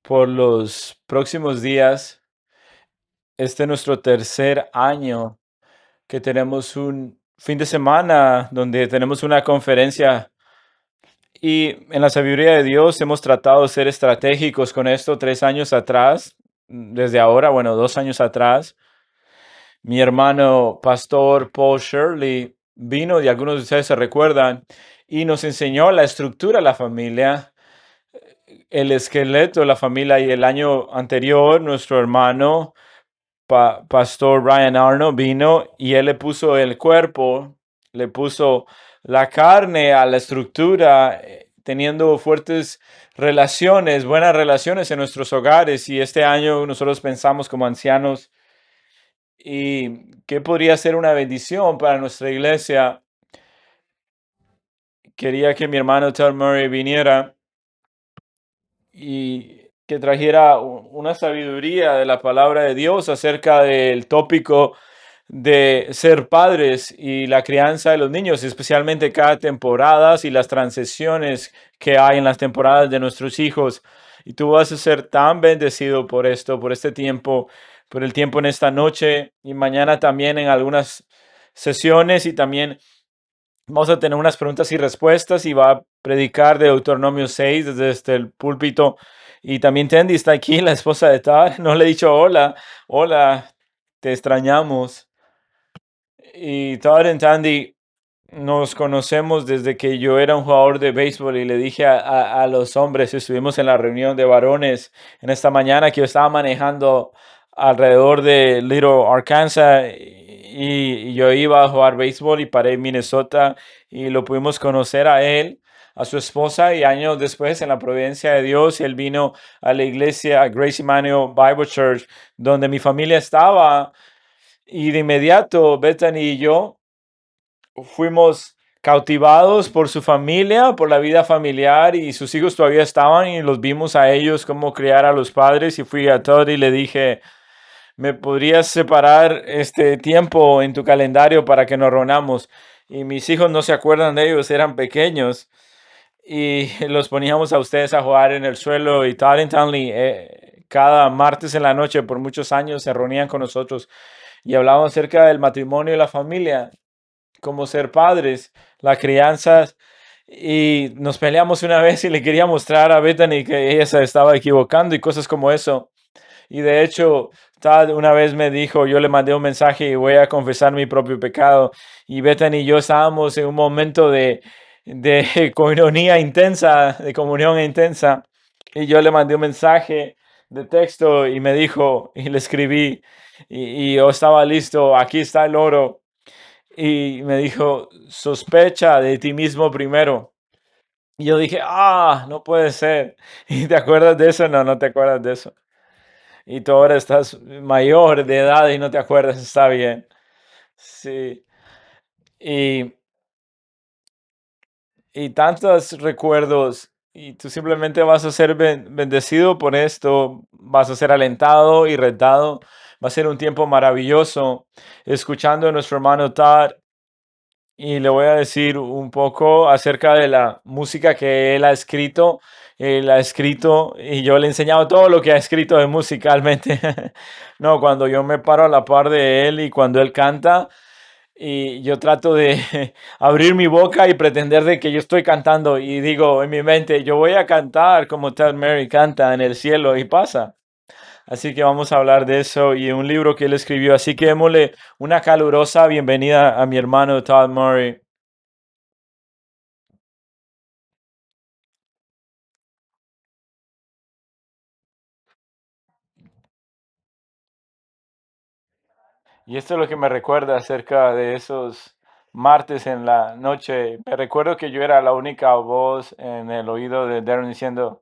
por los próximos días. Este es nuestro tercer año que tenemos un fin de semana donde tenemos una conferencia y en la sabiduría de Dios hemos tratado de ser estratégicos con esto 3 años atrás, desde ahora, bueno, 2 años atrás. Mi hermano pastor Paul Shirley vino, y algunos de ustedes se recuerdan, y nos enseñó la estructura de la familia, el esqueleto de la familia. Y el año anterior nuestro hermano Pastor Ryan Arnold vino y él le puso el cuerpo, le puso la carne a la estructura, teniendo fuertes relaciones, buenas relaciones en nuestros hogares. Y este año nosotros pensamos como ancianos y qué podría ser una bendición para nuestra iglesia. Quería que mi hermano Ted Murray viniera y que trajera una sabiduría de la palabra de Dios acerca del tópico de ser padres y la crianza de los niños, especialmente cada temporada y las transiciones que hay en las temporadas de nuestros hijos. Y tú vas a ser tan bendecido por esto, por este tiempo, por el tiempo en esta noche y mañana también en algunas sesiones. Y también vamos a tener unas preguntas y respuestas y va a predicar de Deuteronomio 6 desde el púlpito. Y también Tandy está aquí, la esposa de Tad. No le he dicho hola, hola, te extrañamos. Y Todd y Tandy nos conocemos desde que yo era un jugador de béisbol y le dije a los hombres, estuvimos en la reunión de varones en esta mañana, que yo estaba manejando alrededor de Little Arkansas y yo iba a jugar béisbol y paré en Minnesota y lo pudimos conocer a él, a su esposa, y años después en la providencia de Dios él vino a la iglesia, a Grace Emmanuel Bible Church, donde mi familia estaba. Y de inmediato, Bethany y yo fuimos cautivados por su familia, por la vida familiar, y sus hijos todavía estaban y los vimos a ellos cómo criar a los padres. Y fui a Todd y le dije, ¿me podrías separar este tiempo en tu calendario para que nos reunamos? Y mis hijos no se acuerdan de ellos, eran pequeños. Y los poníamos a ustedes a jugar en el suelo. Y Todd y Stanley, cada martes en la noche por muchos años se reunían con nosotros y hablábamos acerca del matrimonio y la familia, cómo ser padres, la crianza. Y nos peleamos una vez y le quería mostrar a Bethany que ella se estaba equivocando y cosas como eso. Y de hecho, Todd una vez me dijo, yo le mandé un mensaje y voy a confesar mi propio pecado. Y Bethany y yo estábamos en un momento de coinonía intensa, de comunión intensa. Y yo le mandé un mensaje de texto y me dijo, y le escribí, y yo estaba listo, aquí está el oro. Y me dijo, sospecha de ti mismo primero. Y yo dije, no puede ser. ¿Y te acuerdas de eso? No, no te acuerdas de eso. Y tú ahora estás mayor de edad y no te acuerdas, está bien. Sí. Y, y tantos recuerdos. Y tú simplemente vas a ser bendecido por esto. Vas a ser alentado y retado. Va a ser un tiempo maravilloso escuchando a nuestro hermano Todd. Y le voy a decir un poco acerca de la música que él ha escrito. Él ha escrito y yo le he enseñado todo lo que ha escrito de musicalmente. No, cuando yo me paro a la par de él y cuando él canta, y yo trato de abrir mi boca y pretender de que yo estoy cantando y digo en mi mente, yo voy a cantar como Ted Mary canta en el cielo y pasa. Así que vamos a hablar de eso y un libro que él escribió. Así que démosle una calurosa bienvenida a mi hermano Todd Murray. Y esto es lo que me recuerda acerca de esos martes en la noche. Me recuerdo que yo era la única voz en el oído de Darren diciendo,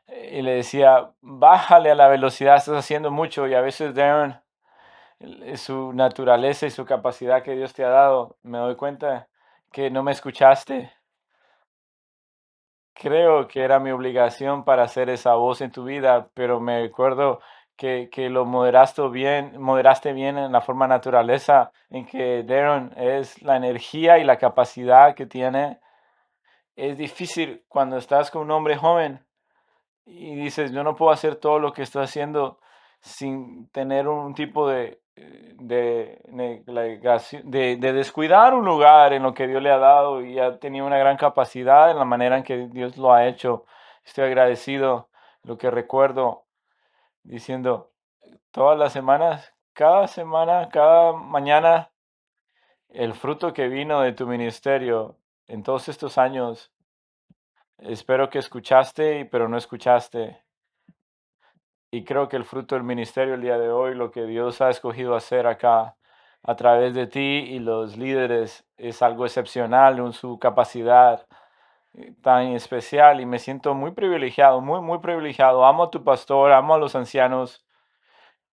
y le decía, bájale a la velocidad, estás haciendo mucho. Y a veces Darren, su naturaleza y su capacidad que Dios te ha dado, me doy cuenta que no me escuchaste. Creo que era mi obligación para hacer esa voz en tu vida, pero me acuerdo que lo moderaste bien en la forma naturaleza en que Darren es la energía y la capacidad que tiene. Es difícil cuando estás con un hombre joven y dices, yo no puedo hacer todo lo que estoy haciendo sin tener un tipo de descuidar un lugar en lo que Dios le ha dado y ha tenido una gran capacidad en la manera en que Dios lo ha hecho. Estoy agradecido, lo que recuerdo diciendo todas las semanas, cada semana, cada mañana, el fruto que vino de tu ministerio en todos estos años. Espero que escuchaste, pero no escuchaste. Y creo que el fruto del ministerio el día de hoy, lo que Dios ha escogido hacer acá a través de ti y los líderes, es algo excepcional en su capacidad tan especial y me siento muy privilegiado, muy, muy privilegiado. Amo a tu pastor, amo a los ancianos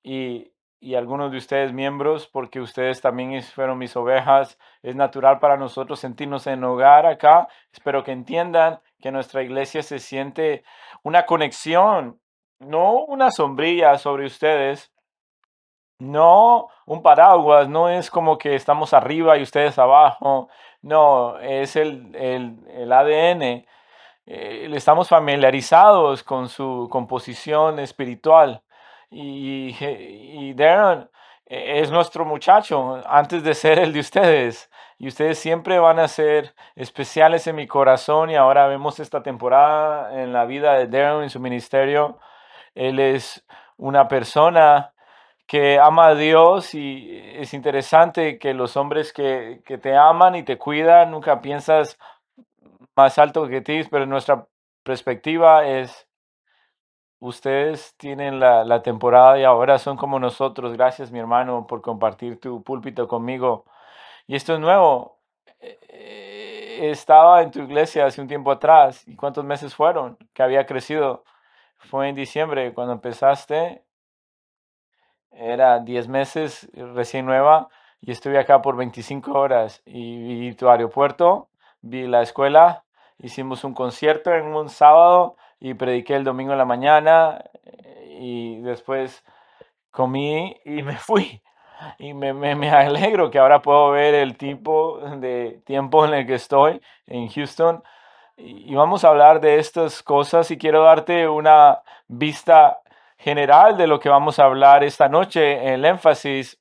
y, y algunos de ustedes miembros, porque ustedes también fueron mis ovejas. Es natural para nosotros sentirnos en hogar acá. Espero que entiendan que nuestra iglesia se siente una conexión, no una sombrilla sobre ustedes, no un paraguas, no es como que estamos arriba y ustedes abajo, no, es el ADN. Estamos familiarizados con su composición espiritual. Y Darren es nuestro muchacho antes de ser el de ustedes. Y ustedes siempre van a ser especiales en mi corazón. Y ahora vemos esta temporada en la vida de Darren, en su ministerio. Él es una persona que ama a Dios y es interesante que los hombres que te aman y te cuidan, nunca piensas más alto que ti, pero nuestra perspectiva es, ustedes tienen la temporada y ahora son como nosotros. Gracias, mi hermano, por compartir tu púlpito conmigo. Y esto es nuevo. Estaba en tu iglesia hace un tiempo atrás. ¿Y cuántos meses fueron que había crecido? Fue en diciembre cuando empezaste. Era 10 meses recién nueva y estuve acá por 25 horas y vi tu aeropuerto, vi la escuela, hicimos un concierto en un sábado y prediqué el domingo en la mañana y después comí y me fui. Y me alegro que ahora puedo ver el tipo de tiempo en el que estoy en Houston y vamos a hablar de estas cosas y quiero darte una vista general de lo que vamos a hablar esta noche, el énfasis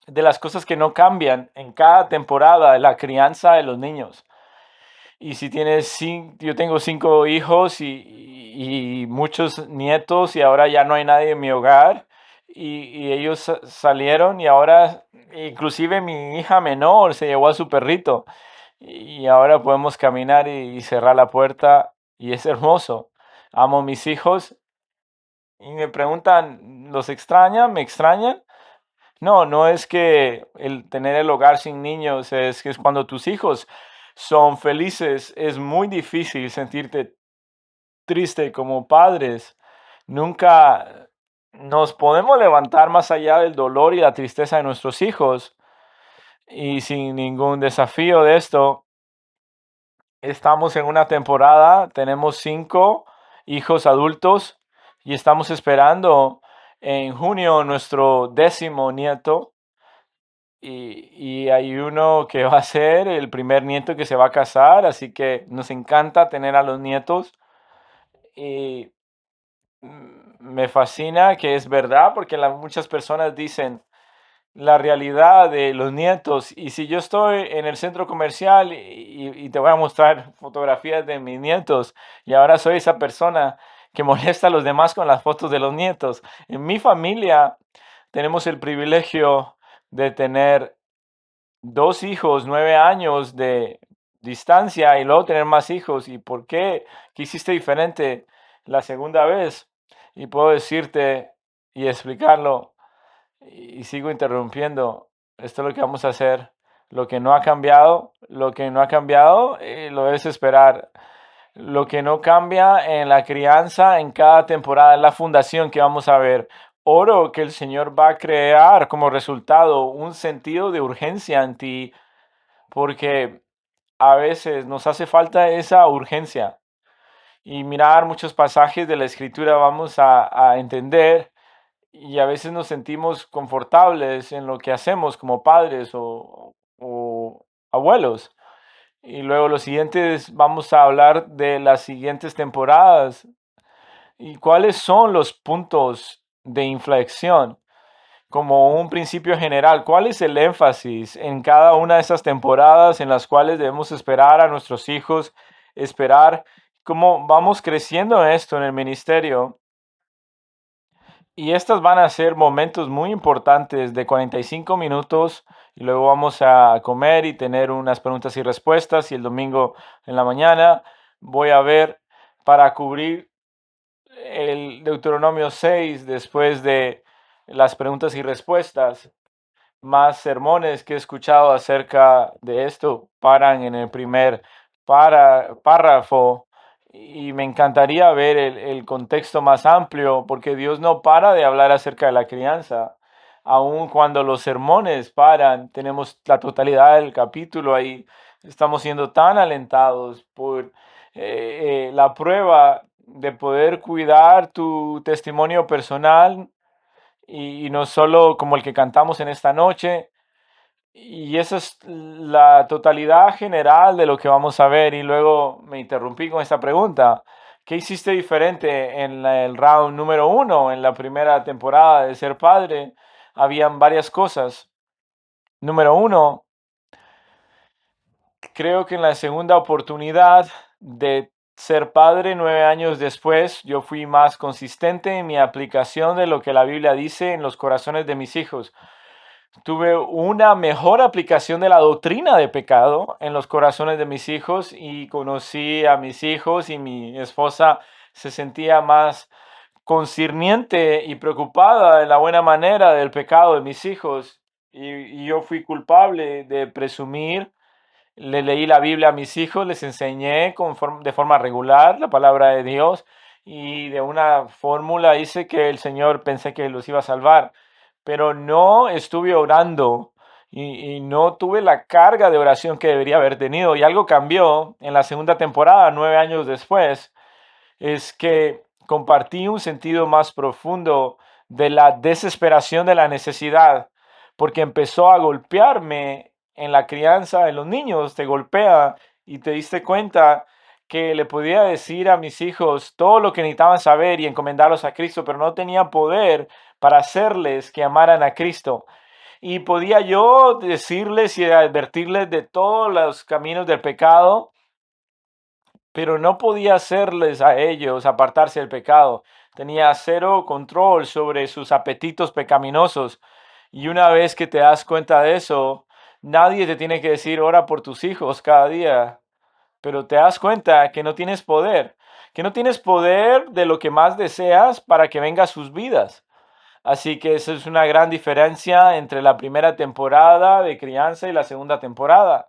de las cosas que no cambian en cada temporada de la crianza de los niños. Y si tienes, yo tengo 5 hijos y muchos nietos y ahora ya no hay nadie en mi hogar y ellos salieron y ahora inclusive mi hija menor se llevó a su perrito y ahora podemos caminar y cerrar la puerta y es hermoso. Amo a mis hijos y me preguntan, ¿los extrañan? ¿Me extrañan? No, no es que el tener el hogar sin niños es que es cuando tus hijos son felices, es muy difícil sentirte triste como padres. Nunca nos podemos levantar más allá del dolor y la tristeza de nuestros hijos y sin ningún desafío de esto. Estamos en una temporada, tenemos 5 hijos adultos y estamos esperando en junio nuestro 10º nieto. Y hay uno que va a ser el primer nieto que se va a casar, así que nos encanta tener a los nietos. Y me fascina que es verdad, porque muchas personas dicen, la realidad de los nietos. Y si yo estoy en el centro comercial y te voy a mostrar fotografías de mis nietos y ahora soy esa persona que molesta a los demás con las fotos de los nietos. En mi familia tenemos el privilegio de tener 2 hijos, 9 años de distancia y luego tener más hijos. ¿Y por qué? ¿Qué hiciste diferente la segunda vez? Y puedo decirte y explicarlo y sigo interrumpiendo. Esto es lo que vamos a hacer. Lo que no ha cambiado, lo que no ha cambiado, lo debes esperar. Lo que no cambia en la crianza en cada temporada es la fundación que vamos a ver. Oro que el Señor va a crear como resultado un sentido de urgencia en ti, porque a veces nos hace falta esa urgencia. Y mirar muchos pasajes de la Escritura vamos a entender y a veces nos sentimos confortables en lo que hacemos como padres o abuelos. Y luego los siguientes, vamos a hablar de las siguientes temporadas ¿Y cuáles son los puntos de inflexión? Como un principio general, ¿cuál es el énfasis en cada una de esas temporadas en las cuales debemos esperar a nuestros hijos, esperar cómo vamos creciendo en esto en el ministerio? Y estas van a ser momentos muy importantes de 45 minutos y luego vamos a comer y tener unas preguntas y respuestas y el domingo en la mañana voy a ver para cubrir el Deuteronomio 6 después de las preguntas y respuestas. Más sermones que he escuchado acerca de esto paran en el primer párrafo y me encantaría ver el contexto más amplio porque Dios no para de hablar acerca de la crianza. Aun cuando los sermones paran, tenemos la totalidad del capítulo ahí. Estamos siendo tan alentados por la prueba de poder cuidar tu testimonio personal y no solo como el que cantamos en esta noche. Y esa es la totalidad general de lo que vamos a ver. Y luego me interrumpí con esta pregunta. ¿Qué hiciste diferente en el round número uno, en la primera temporada de Ser Padre? Habían varias cosas. Número uno, creo que en la segunda oportunidad de ser padre 9 años después, yo fui más consistente en mi aplicación de lo que la Biblia dice en los corazones de mis hijos. Tuve una mejor aplicación de la doctrina de pecado en los corazones de mis hijos y conocí a mis hijos y mi esposa se sentía más concierniente y preocupada de la buena manera del pecado de mis hijos y yo fui culpable de presumir. Le leí la Biblia a mis hijos, les enseñé de forma regular la palabra de Dios y de una fórmula hice que el Señor pensé que los iba a salvar, pero no estuve orando y no tuve la carga de oración que debería haber tenido. Y algo cambió en la segunda temporada, 9 años después, es que compartí un sentido más profundo de la desesperación de la necesidad, porque empezó a golpearme en la crianza de los niños, te golpea y te diste cuenta que le podía decir a mis hijos todo lo que necesitaban saber y encomendarlos a Cristo, pero no tenía poder para hacerles que amaran a Cristo. Y podía yo decirles y advertirles de todos los caminos del pecado, pero no podía hacerles a ellos apartarse del pecado. Tenía cero control sobre sus apetitos pecaminosos. Y una vez que te das cuenta de eso, nadie te tiene que decir ora por tus hijos cada día, pero te das cuenta que no tienes poder de lo que más deseas para que venga a sus vidas. Así que esa es una gran diferencia entre la primera temporada de crianza y la segunda temporada,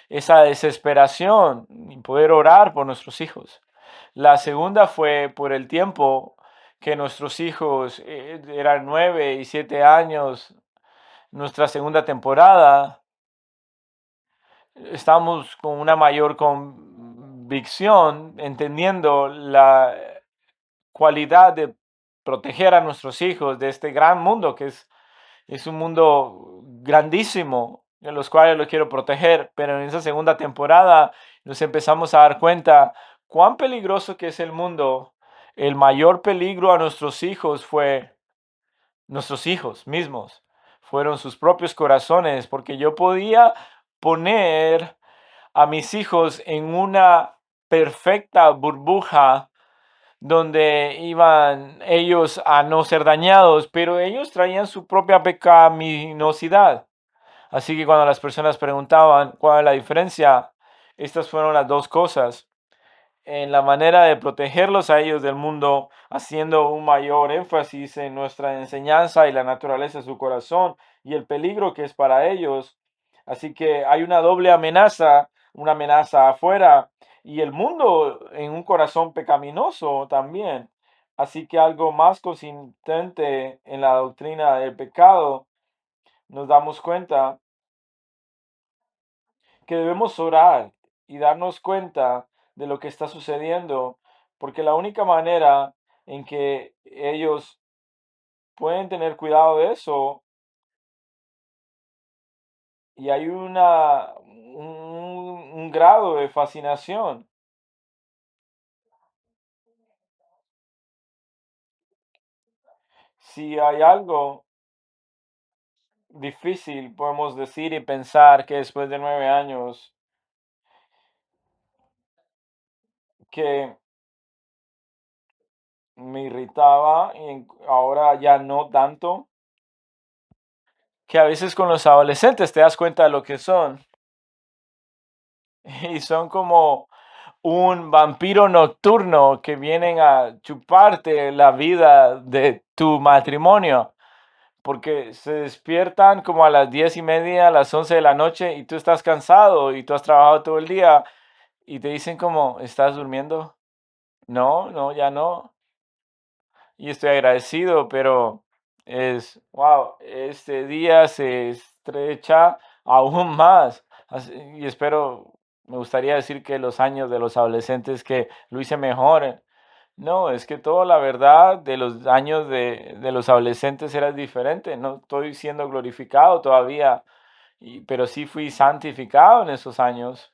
esa desesperación y poder orar por nuestros hijos. La segunda fue por el tiempo que nuestros hijos eran 9 y 7 años. Nuestra segunda temporada, estamos con una mayor convicción, entendiendo la cualidad de proteger a nuestros hijos de este gran mundo que es un mundo grandísimo en los cuales lo quiero proteger, pero en esa segunda temporada nos empezamos a dar cuenta cuán peligroso que es el mundo. El mayor peligro a nuestros hijos fue nuestros hijos mismos, fueron sus propios corazones, porque yo podía poner a mis hijos en una perfecta burbuja donde iban ellos a no ser dañados, pero ellos traían su propia pecaminosidad. Así que cuando las personas preguntaban cuál es la diferencia, estas fueron las dos cosas en la manera de protegerlos a ellos del mundo, haciendo un mayor énfasis en nuestra enseñanza y la naturaleza de su corazón y el peligro que es para ellos. Así que hay una doble amenaza, una amenaza afuera y el mundo en un corazón pecaminoso también. Así que algo más consistente en la doctrina del pecado, nos damos cuenta que debemos orar y darnos cuenta de lo que está sucediendo, porque la única manera en que ellos pueden tener cuidado de eso, y hay un grado de fascinación Si hay algo difícil, podemos decir y pensar que después de 9 años, que me irritaba y ahora ya no tanto, que a veces con los adolescentes te das cuenta de lo que son y son como un vampiro nocturno que vienen a chuparte la vida de tu matrimonio, porque se despiertan como a las 10:30, a las 11 de la noche y tú estás cansado y tú has trabajado todo el día y te dicen como, ¿estás durmiendo? No, no, ya no. Y estoy agradecido, pero wow, este día se estrecha aún más. Y espero, me gustaría decir que los años de los adolescentes que lo hice mejor. No, es que toda la verdad de los años de los adolescentes era diferente. No estoy siendo glorificado todavía, pero sí fui santificado en esos años.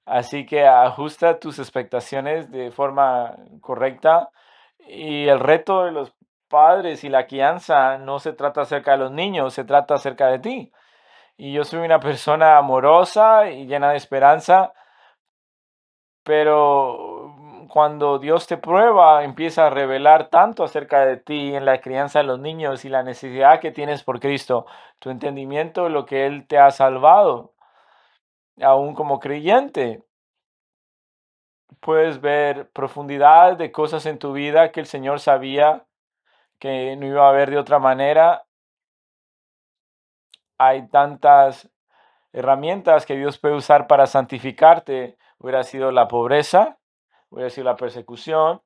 Así que ajusta tus expectaciones de forma correcta. Y el reto de los padres y la crianza no se trata acerca de los niños, se trata acerca de ti. Y yo soy una persona amorosa y llena de esperanza, pero cuando Dios te prueba, empieza a revelar tanto acerca de ti en la crianza de los niños y la necesidad que tienes por Cristo, tu entendimiento de lo que Él te ha salvado, aún como creyente. Puedes ver profundidad de cosas en tu vida que el Señor sabía que no iba a haber de otra manera. Hay tantas herramientas que Dios puede usar para santificarte. Hubiera sido la pobreza, hubiera sido la persecución,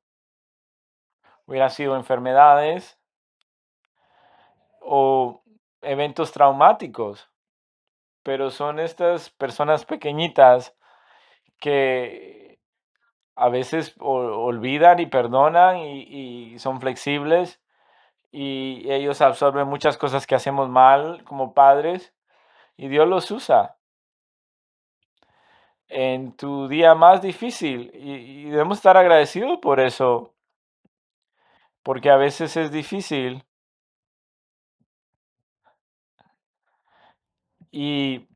hubiera sido enfermedades o eventos traumáticos. Pero son estas personas pequeñitas que a veces olvidan y perdonan y son flexibles y ellos absorben muchas cosas que hacemos mal como padres y Dios los usa en tu día más difícil y debemos estar agradecidos por eso, porque a veces es difícil y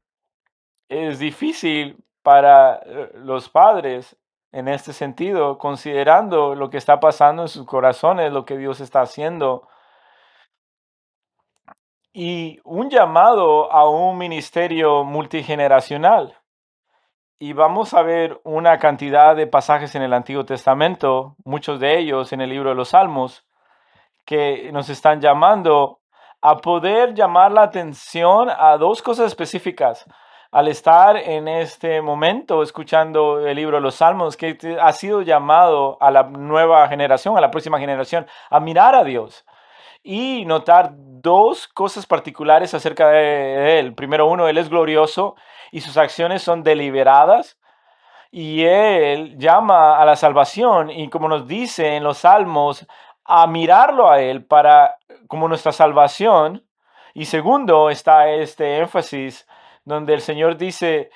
es difícil para los padres en este sentido, considerando lo que está pasando en sus corazones, lo que Dios está haciendo y un llamado a un ministerio multigeneracional. Y vamos a ver una cantidad de pasajes en el Antiguo Testamento, muchos de ellos en el libro de los Salmos, que nos están llamando a poder llamar la atención a dos cosas específicas. Al estar en este momento escuchando el libro de los Salmos, que ha sido llamado a la nueva generación, a la próxima generación, a mirar a Dios y notar dos cosas particulares acerca de Él. Primero, uno, Él es glorioso y sus acciones son deliberadas y Él llama a la salvación y como nos dice en los Salmos, a mirarlo a Él para como nuestra salvación. Y segundo está este énfasis donde el Señor dice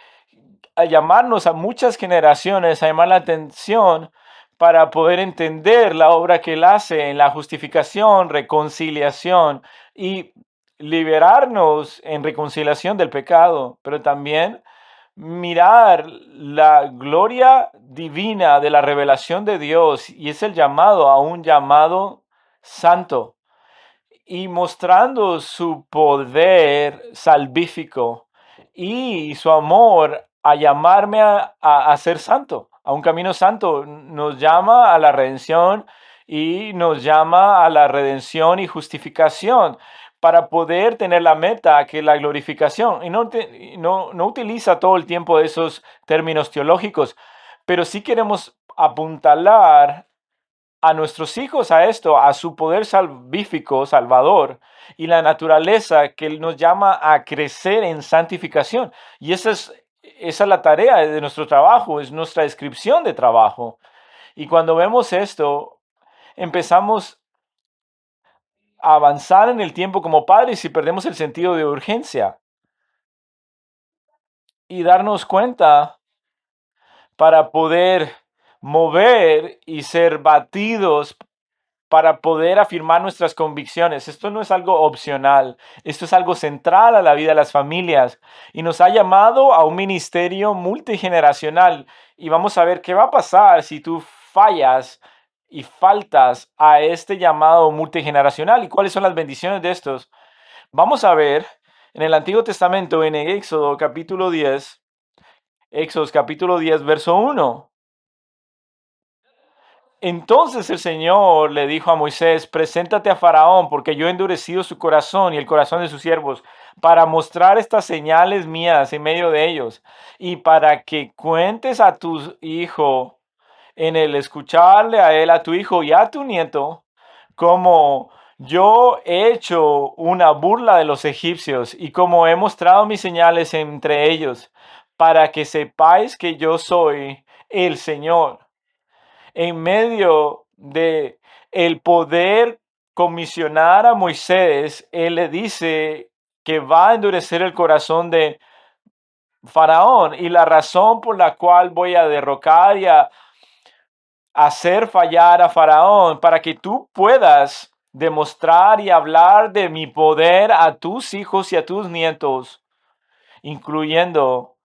a llamarnos a muchas generaciones, a llamar la atención para poder entender la obra que Él hace en la justificación, reconciliación y liberarnos en reconciliación del pecado, pero también mirar la gloria divina de la revelación de Dios y es el llamado a un llamado santo y mostrando su poder salvífico y su amor a llamarme a ser santo, a un camino santo. Nos llama a la redención y nos llama a la redención y justificación para poder tener la meta que es la glorificación. Y no utiliza todo el tiempo esos términos teológicos, pero sí queremos apuntalar a nuestros hijos a esto, a su poder salvífico, salvador, y la naturaleza que Él nos llama a crecer en santificación. Y esa es la tarea de nuestro trabajo, es nuestra descripción de trabajo. Y cuando vemos esto, empezamos a avanzar en el tiempo como padres y perdemos el sentido de urgencia y darnos cuenta para poder mover y ser batidos para poder afirmar nuestras convicciones. Esto no es algo opcional, esto es algo central a la vida de las familias y nos ha llamado a un ministerio multigeneracional y vamos a ver qué va a pasar si tú fallas y faltas a este llamado multigeneracional y cuáles son las bendiciones de estos. Vamos a ver en el Antiguo Testamento, en Éxodo capítulo 10, Éxodo capítulo 10, verso 1. Entonces el Señor le dijo a Moisés, preséntate a Faraón, porque yo he endurecido su corazón y el corazón de sus siervos, para mostrar estas señales mías en medio de ellos, y para que cuentes a tu hijo, en el escucharle a él, a tu hijo y a tu nieto, como yo he hecho una burla de los egipcios y como he mostrado mis señales entre ellos, para que sepáis que yo soy el Señor en medio de el poder comisionar a Moisés, él le dice que va a endurecer el corazón de Faraón y la razón por la cual voy a derrocar y a hacer fallar a Faraón para que tú puedas demostrar y hablar de mi poder a tus hijos y a tus nietos, incluyendo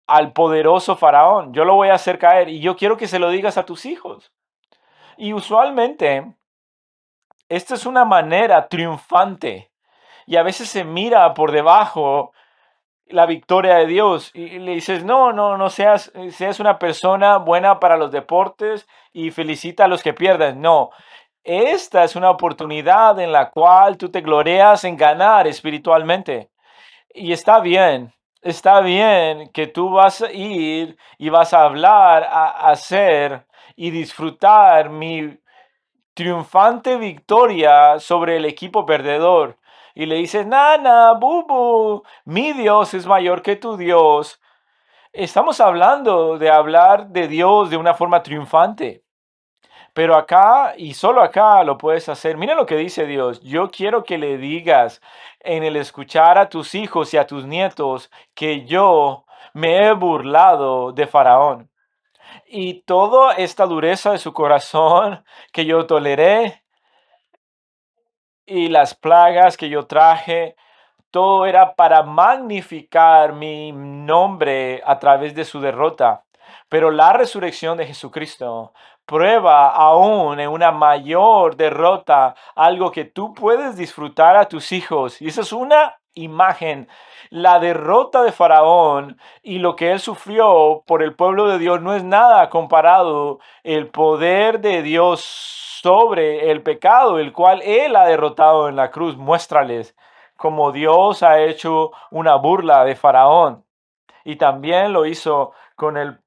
al poderoso Faraón. Yo lo voy a hacer caer y yo quiero que se lo digas a tus hijos. Y usualmente esta es una manera triunfante y a veces se mira por debajo la victoria de Dios y le dices, no, no, no seas una persona buena para los deportes y felicita a los que pierden. No, esta es una oportunidad en la cual tú te glorias en ganar espiritualmente. Y está bien que tú vas a ir y vas a hablar, a hacer y disfrutar mi triunfante victoria sobre el equipo perdedor. Y le dices, Nana, Bubu, mi Dios es mayor que tu Dios. Estamos hablando de hablar de Dios de una forma triunfante. Pero acá y solo acá lo puedes hacer. Mira lo que dice Dios. Yo quiero que le digas en el escuchar a tus hijos y a tus nietos que yo me he burlado de Faraón. Y toda esta dureza de su corazón que yo toleré y las plagas que yo traje, todo era para magnificar mi nombre a través de su derrota. Pero la resurrección de Jesucristo prueba aún en una mayor derrota algo que tú puedes disfrutar a tus hijos. Y esa es una imagen. La derrota de Faraón y lo que él sufrió por el pueblo de Dios no es nada comparado el poder de Dios sobre el pecado, el cual él ha derrotado en la cruz. Muéstrales como Dios ha hecho una burla de Faraón. Y también lo hizo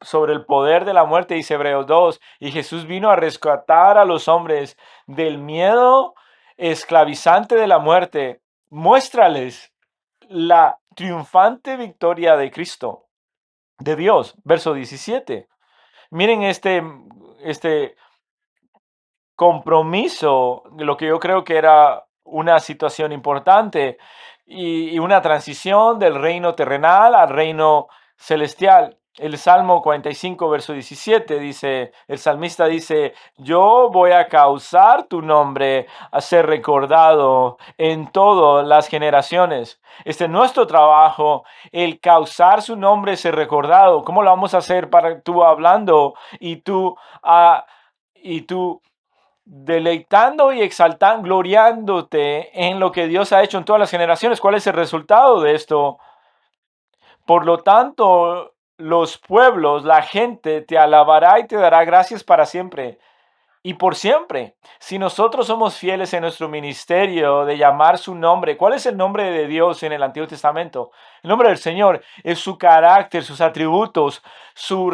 sobre el poder de la muerte, dice Hebreos 2. Y Jesús vino a rescatar a los hombres del miedo esclavizante de la muerte. Muéstrales la triunfante victoria de Cristo, de Dios. Verso 17. Miren este compromiso, lo que yo creo que era una situación importante y una transición del reino terrenal al reino celestial. El Salmo 45, verso 17 dice, el salmista dice, yo voy a causar tu nombre a ser recordado en todas las generaciones. Este es nuestro trabajo, el causar su nombre ser recordado. ¿Cómo lo vamos a hacer para tú hablando y tú deleitando y exaltando, gloriándote en lo que Dios ha hecho en todas las generaciones? ¿Cuál es el resultado de esto? Por lo tanto, los pueblos, la gente te alabará y te dará gracias para siempre y por siempre. Si nosotros somos fieles en nuestro ministerio de llamar su nombre, ¿cuál es el nombre de Dios en el Antiguo Testamento? El nombre del Señor es su carácter, sus atributos, su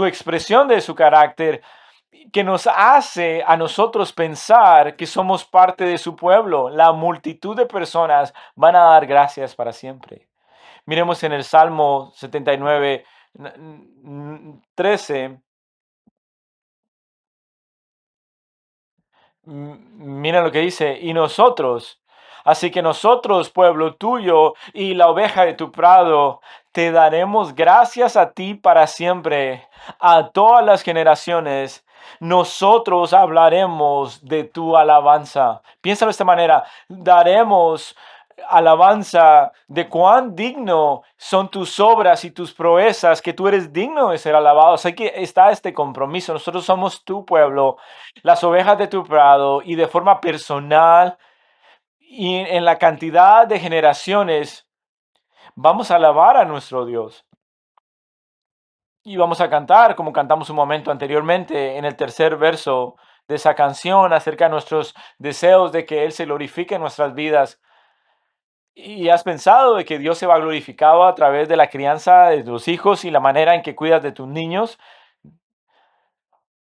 expresión de su carácter, que nos hace a nosotros pensar que somos parte de su pueblo. La multitud de personas van a dar gracias para siempre. Miremos en el Salmo 79, 13. Mira lo que dice, y nosotros, así que nosotros, pueblo tuyo y la oveja de tu prado, te daremos gracias a ti para siempre, a todas las generaciones. nosotros hablaremos de tu alabanza. Piénsalo de esta manera, daremos alabanza de cuán digno son tus obras y tus proezas, que tú eres digno de ser alabado. O sea que está este compromiso. Nosotros somos tu pueblo, las ovejas de tu prado, y de forma personal y en la cantidad de generaciones vamos a alabar a nuestro Dios. Y vamos a cantar como cantamos un momento anteriormente en el tercer verso de esa canción acerca de nuestros deseos de que Él se glorifique en nuestras vidas. ¿Y has pensado de que Dios se va glorificado a través de la crianza de tus hijos y la manera en que cuidas de tus niños?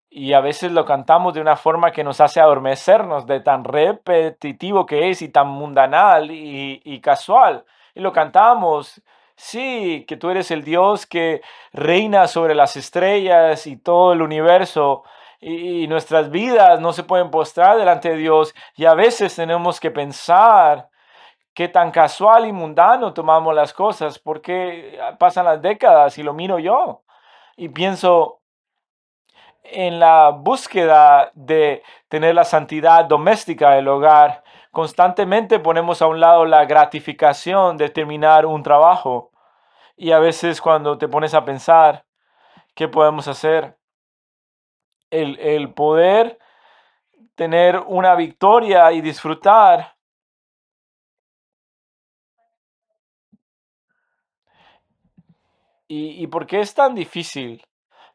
Y a veces lo cantamos de una forma que nos hace adormecernos de tan repetitivo que es y tan mundanal y casual. Y lo cantamos, sí, que tú eres el Dios que reina sobre las estrellas y todo el universo. Y nuestras vidas no se pueden postrar delante de Dios. Y a veces tenemos que pensar qué tan casual y mundano tomamos las cosas, porque pasan las décadas y lo miro yo. Y pienso, en la búsqueda de tener la santidad doméstica del hogar, constantemente ponemos a un lado la gratificación de terminar un trabajo. Y a veces cuando te pones a pensar qué podemos hacer, el poder tener una victoria y disfrutar. ¿Y por qué es tan difícil?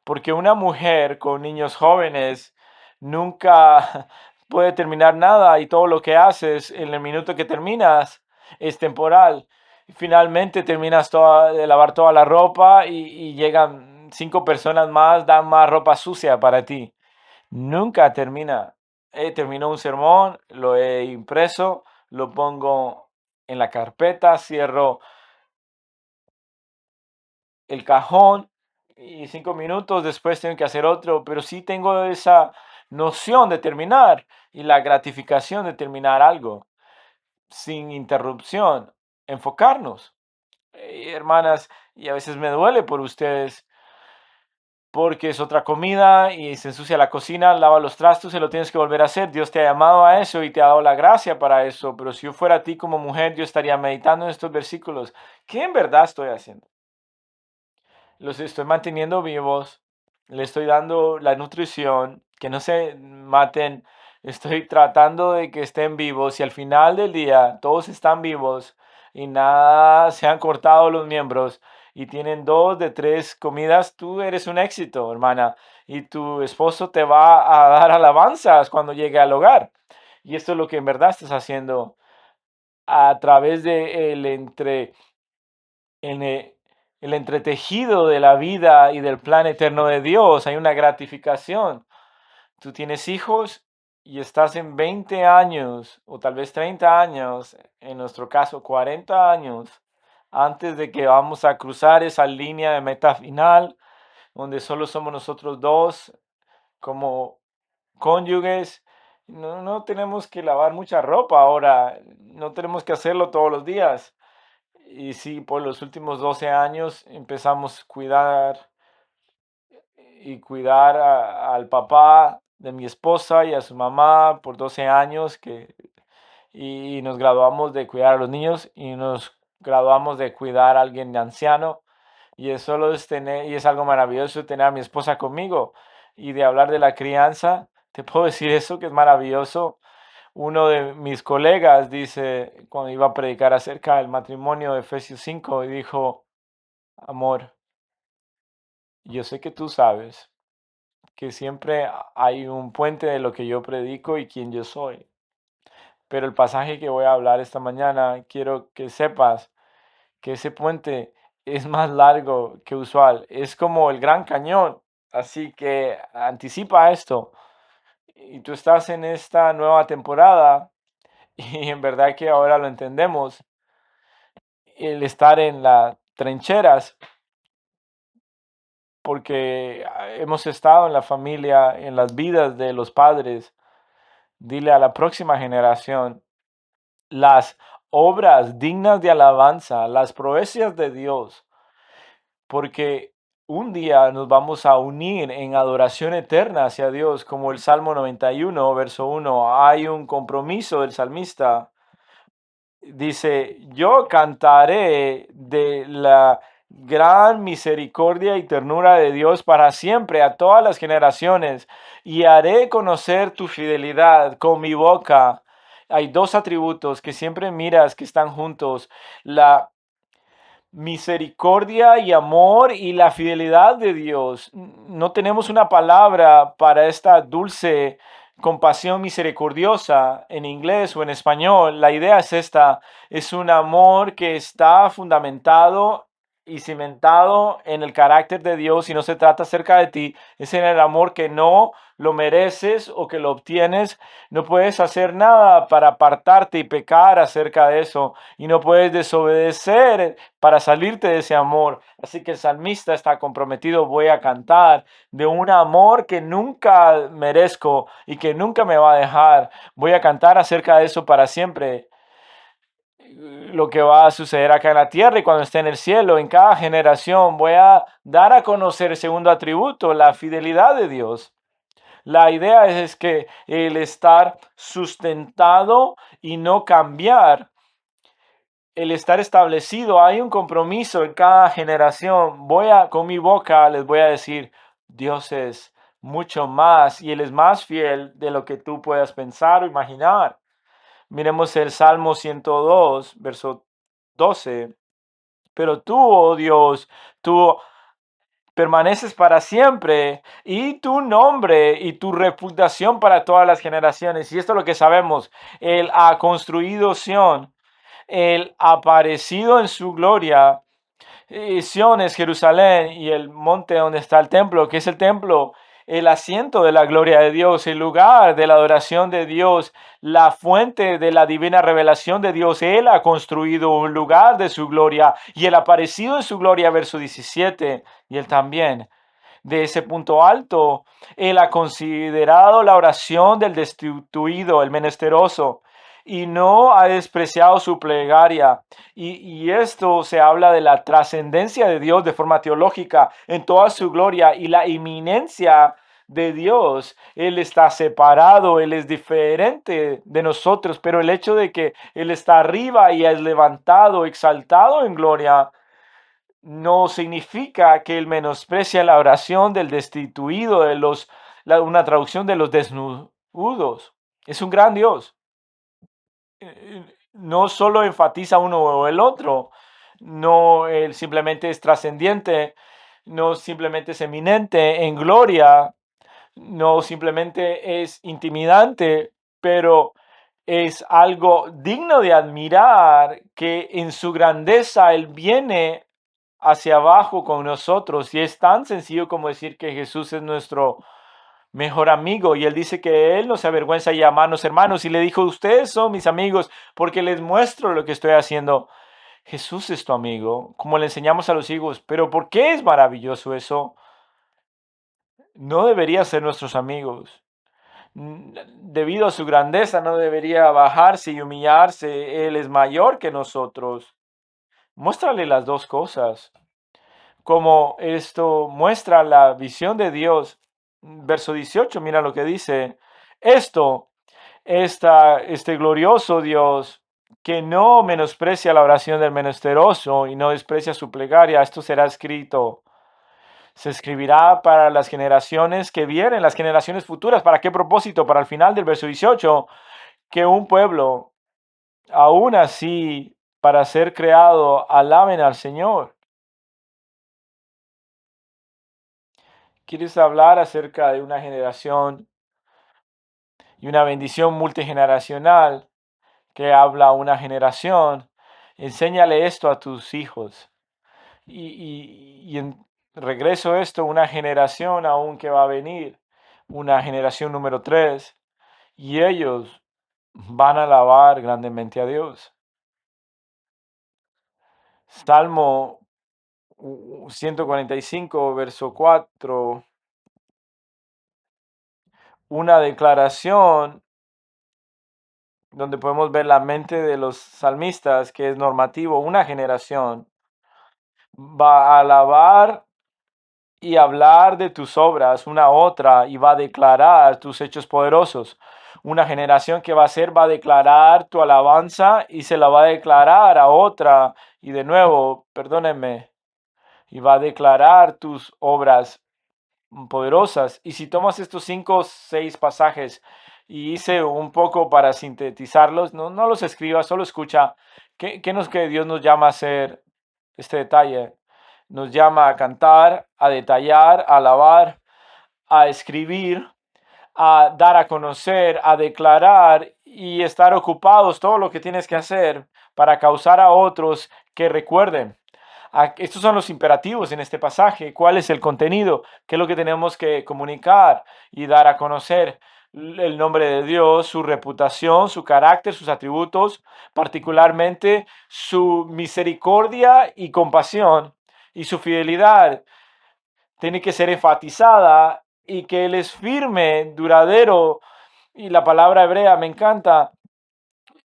Porque una mujer con niños jóvenes nunca puede terminar nada y todo lo que haces en el minuto que terminas es temporal. Finalmente terminas de lavar toda la ropa y llegan 5 personas más, dan más ropa sucia para ti. Nunca termina. Terminó un sermón, lo he impreso, lo pongo en la carpeta, cierro el cajón y 5 minutos después tengo que hacer otro, pero sí tengo esa noción de terminar y la gratificación de terminar algo sin interrupción, enfocarnos. Hermanas, y a veces me duele por ustedes porque es otra comida y se ensucia la cocina, lava los trastos, se lo tienes que volver a hacer. Dios te ha llamado a eso y te ha dado la gracia para eso, pero si yo fuera a ti como mujer, yo estaría meditando en estos versículos. ¿Qué en verdad estoy haciendo? Los estoy manteniendo vivos, le estoy dando la nutrición, que no se maten, estoy tratando de que estén vivos y al final del día todos están vivos y nada se han cortado los miembros y tienen 2 de 3 comidas, tú eres un éxito, hermana, y tu esposo te va a dar alabanzas cuando llegue al hogar. Y esto es lo que en verdad estás haciendo a través de en el entretejido de la vida y del plan eterno de Dios. Hay una gratificación. Tú tienes hijos y estás en 20 años o tal vez 30 años, en nuestro caso 40 años, antes de que vamos a cruzar esa línea de meta final, donde solo somos nosotros dos como cónyuges. No, no tenemos que lavar mucha ropa ahora, no tenemos que hacerlo todos los días. Y sí, por los últimos 12 años empezamos a cuidar al papá de mi esposa y a su mamá por 12 años y nos graduamos de cuidar a los niños y nos graduamos de cuidar a alguien anciano. Y es solo es tener, y es algo maravilloso tener a mi esposa conmigo y de hablar de la crianza. Te puedo decir eso, que es maravilloso. Uno de mis colegas dice, cuando iba a predicar acerca del matrimonio de Efesios 5, y dijo, amor, yo sé que tú sabes que siempre hay un puente de lo que yo predico y quién yo soy. Pero el pasaje que voy a hablar esta mañana, quiero que sepas que ese puente es más largo que usual. Es como el Gran Cañón. Así que anticipa esto. Y tú estás en esta nueva temporada y en verdad que ahora lo entendemos. El estar en las trincheras, porque hemos estado en la familia, en las vidas de los padres. Dile a la próxima generación las obras dignas de alabanza, las proezas de Dios, porque un día nos vamos a unir en adoración eterna hacia Dios, como el Salmo 91, verso 1. Hay un compromiso del salmista. Dice, yo cantaré de la gran misericordia y ternura de Dios para siempre, a todas las generaciones, y haré conocer tu fidelidad con mi boca. Hay dos atributos que siempre miras que están juntos, la misericordia y amor y la fidelidad de Dios. No tenemos una palabra para esta dulce compasión misericordiosa en inglés o en español. La idea es esta, es un amor que está fundamentado y cimentado en el carácter de Dios y no se trata acerca de ti, es en el amor que no lo mereces o que lo obtienes. No puedes hacer nada para apartarte y pecar acerca de eso y no puedes desobedecer para salirte de ese amor. Así que el salmista está comprometido, voy a cantar de un amor que nunca merezco y que nunca me va a dejar. Voy a cantar acerca de eso para siempre. Lo que va a suceder acá en la tierra y cuando esté en el cielo, en cada generación, voy a dar a conocer el segundo atributo, la fidelidad de Dios. La idea es que el estar sustentado y no cambiar, el estar establecido, hay un compromiso en cada generación. Con mi boca les voy a decir, Dios es mucho más y Él es más fiel de lo que tú puedas pensar o imaginar. Miremos el Salmo 102, verso 12. Pero tú, oh Dios, tú permaneces para siempre y tu nombre y tu reputación para todas las generaciones. Y esto es lo que sabemos. Él ha construido Sión, Él ha aparecido en su gloria. Sión es Jerusalén y el monte donde está el templo, que es el templo, el asiento de la gloria de Dios, el lugar de la adoración de Dios, la fuente de la divina revelación de Dios. Él ha construido un lugar de su gloria y el aparecido en su gloria, verso 17, y él también. De ese punto alto, él ha considerado la oración del destituido, el menesteroso, y no ha despreciado su plegaria. Y esto se habla de la trascendencia de Dios de forma teológica en toda su gloria y la inminencia de Dios. Él está separado, Él es diferente de nosotros, pero el hecho de que Él está arriba y es levantado, exaltado en gloria, no significa que Él menosprecia la oración del destituido, una traducción de los desnudos. Es un gran Dios. No solo enfatiza uno o el otro, no él simplemente es trascendiente, no simplemente es eminente en gloria, no simplemente es intimidante, pero es algo digno de admirar que en su grandeza Él viene hacia abajo con nosotros y es tan sencillo como decir que Jesús es nuestro mejor amigo y él dice que él no se avergüenza de llamarnos hermanos y le dijo, ustedes son mis amigos porque les muestro lo que estoy haciendo. Jesús es tu amigo, como le enseñamos a los hijos, pero ¿por qué es maravilloso eso? No debería ser nuestros amigos. Debido a su grandeza no debería bajarse y humillarse. Él es mayor que nosotros. Muéstrale las dos cosas. Como esto muestra la visión de Dios. Verso 18, mira lo que dice. Esto, este glorioso Dios que no menosprecia la oración del menesteroso y no desprecia su plegaria, esto será escrito. Se escribirá para las generaciones que vienen, las generaciones futuras. ¿Para qué propósito? Para el final del verso 18, que un pueblo, aún así, para ser creado, alaben al Señor. ¿Quieres hablar acerca de una generación y una bendición multigeneracional que habla a una generación? Enséñale esto a tus hijos. Y en regreso a esto, una generación aún que va a venir, una generación número 3, y ellos van a alabar grandemente a Dios. Salmo 145, verso 4, una declaración donde podemos ver la mente de los salmistas, que es normativo, una generación va a alabar y hablar de tus obras una a otra y va a declarar tus hechos poderosos. Una generación que va a declarar tu alabanza y se la va a declarar a otra y de nuevo, perdónenme, y va a declarar tus obras poderosas. Y si tomas estos 5 o 6 pasajes y hice un poco para sintetizarlos, no los escribas, solo escucha. ¿Qué Dios nos llama a hacer este detalle? Nos llama a cantar, a detallar, a alabar, a escribir, a dar a conocer, a declarar y estar ocupados, todo lo que tienes que hacer para causar a otros que recuerden. Estos son los imperativos en este pasaje. ¿Cuál es el contenido? ¿Qué es lo que tenemos que comunicar y dar a conocer? El nombre de Dios, su reputación, su carácter, sus atributos, particularmente su misericordia y compasión y su fidelidad tiene que ser enfatizada y que Él es firme, duradero. Y la palabra hebrea me encanta.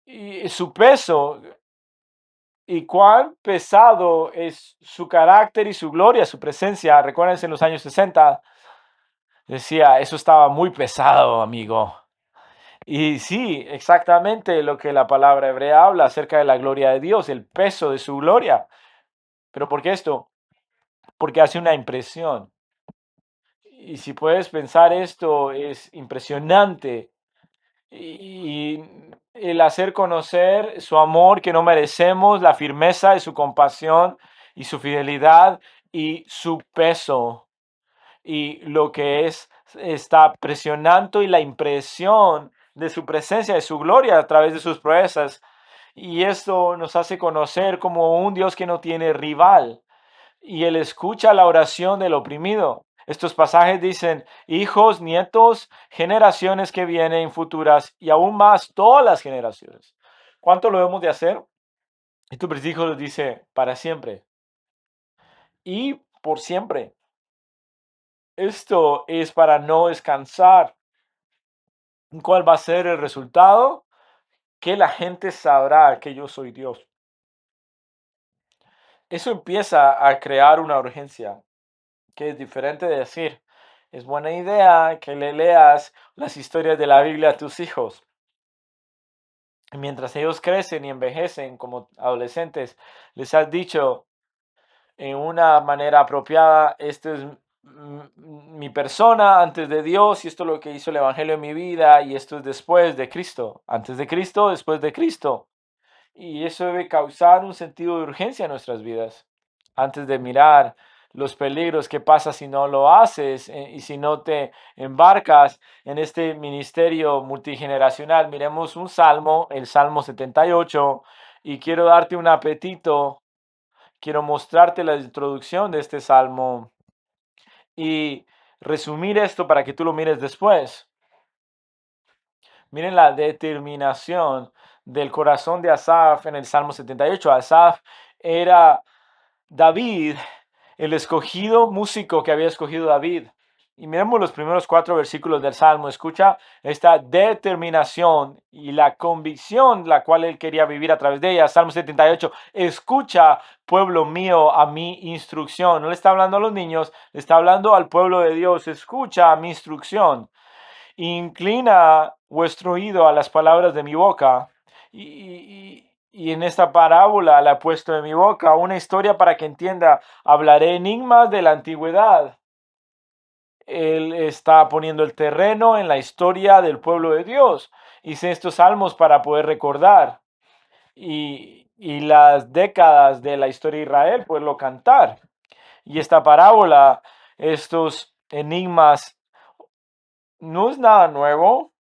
Y su peso y cuán pesado es su carácter y su gloria, su presencia. Recuérdense en los años 60, decía, eso estaba muy pesado, amigo. Y sí, exactamente lo que la palabra hebrea habla acerca de la gloria de Dios, el peso de su gloria. ¿Pero por qué esto? Porque hace una impresión. Y si puedes pensar esto, es impresionante. Y el hacer conocer su amor que no merecemos, la firmeza de su compasión y su fidelidad y su peso y lo que está presionando y la impresión de su presencia, de su gloria a través de sus proezas. Y esto nos hace conocer como un Dios que no tiene rival y Él escucha la oración del oprimido. Estos pasajes dicen, hijos, nietos, generaciones que vienen futuras y aún más todas las generaciones. ¿Cuánto lo hemos de hacer? Estos versículos dice, para siempre y por siempre. Esto es para no descansar. ¿Cuál va a ser el resultado? Que la gente sabrá que yo soy Dios. Eso empieza a crear una urgencia, que es diferente de decir, es buena idea que le leas las historias de la Biblia a tus hijos. Mientras ellos crecen y envejecen como adolescentes, les has dicho en una manera apropiada, esto es mi persona antes de Dios y esto es lo que hizo el Evangelio en mi vida y esto es después de Cristo, antes de Cristo, después de Cristo. Y eso debe causar un sentido de urgencia en nuestras vidas. Antes de mirar los peligros que pasa si no lo haces y si no te embarcas en este ministerio multigeneracional. Miremos un salmo, el Salmo 78, y quiero darte un apetito. Quiero mostrarte la introducción de este salmo y resumir esto para que tú lo mires después. Miren la determinación del corazón de Asaf en el Salmo 78. Asaf era David, el escogido músico que había escogido David. Y miremos los primeros 4 versículos del Salmo. Escucha esta determinación y la convicción la cual él quería vivir a través de ella. Salmo 78. Escucha, pueblo mío, a mi instrucción. No le está hablando a los niños, le está hablando al pueblo de Dios. Escucha mi instrucción. Inclina vuestro oído a las palabras de mi boca. Y en esta parábola la he puesto en mi boca una historia para que entienda. Hablaré enigmas de la antigüedad. Él está poniendo el terreno en la historia del pueblo de Dios. Hice estos salmos para poder recordar y las décadas de la historia de Israel, poderlo cantar. Y esta parábola, estos enigmas, no es nada nuevo,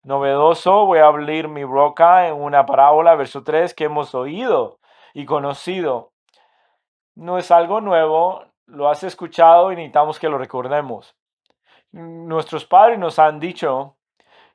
novedoso. Voy a abrir mi boca en una parábola, verso 3, que hemos oído y conocido. No es algo nuevo, lo has escuchado y necesitamos que lo recordemos. Nuestros padres nos han dicho,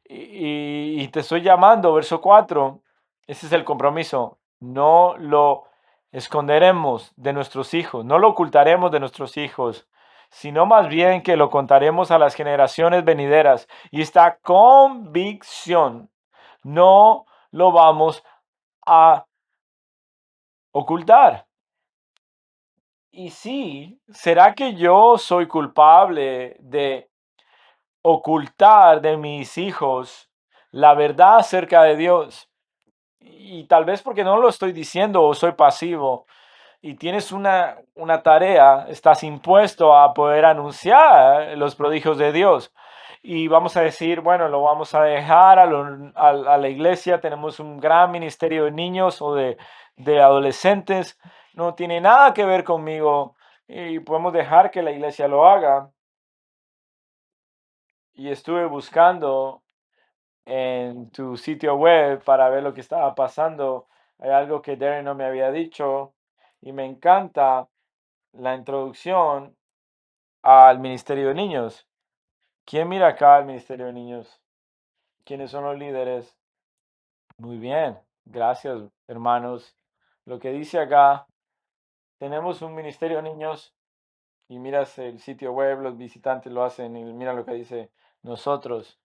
y te estoy llamando, verso 4, ese es el compromiso, no lo esconderemos de nuestros hijos, no lo ocultaremos de nuestros hijos, sino más bien que lo contaremos a las generaciones venideras. Y esta convicción no lo vamos a ocultar. Y sí, ¿será que yo soy culpable de ocultar de mis hijos la verdad acerca de Dios? Y tal vez porque no lo estoy diciendo o soy pasivo. Y tienes una tarea, estás impuesto a poder anunciar los prodigios de Dios. Y vamos a decir, bueno, lo vamos a dejar a la iglesia, tenemos un gran ministerio de niños o de adolescentes, no tiene nada que ver conmigo y podemos dejar que la iglesia lo haga. Y estuve buscando en tu sitio web para ver lo que estaba pasando. Hay algo que Darren no me había dicho y me encanta la introducción al Ministerio de Niños. ¿Quién mira acá al Ministerio de Niños? ¿Quiénes son los líderes? Muy bien, gracias, hermanos. Lo que dice acá, tenemos un Ministerio de Niños y miras el sitio web, los visitantes lo hacen y mira lo que dice nosotros.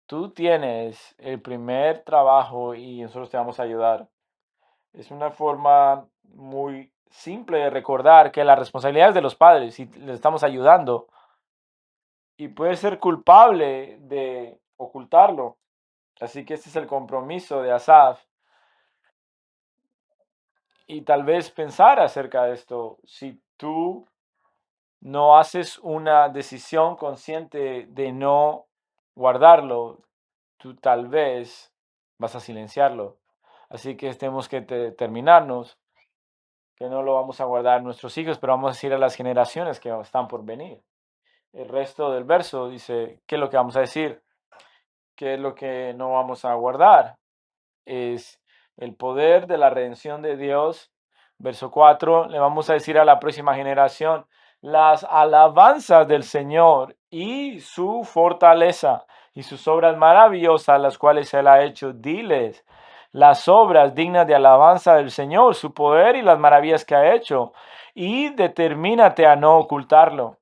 Tú tienes el primer trabajo y nosotros te vamos a ayudar. Es una forma muy simple de recordar que la responsabilidad es de los padres y les estamos ayudando. Y puede ser culpable de ocultarlo. Así que este es el compromiso de Asaf. Y tal vez pensar acerca de esto. Si tú no haces una decisión consciente de no guardarlo, tú tal vez vas a silenciarlo. Así que tenemos que determinarnos que no lo vamos a guardar a nuestros hijos, pero vamos a decir a las generaciones que están por venir. El resto del verso dice, ¿qué es lo que vamos a decir? ¿Qué es lo que no vamos a guardar? Es el poder de la redención de Dios. Verso 4, le vamos a decir a la próxima generación, las alabanzas del Señor y su fortaleza y sus obras maravillosas, las cuales Él ha hecho. Diles las obras dignas de alabanza del Señor, su poder y las maravillas que ha hecho. Y determínate a no ocultarlo.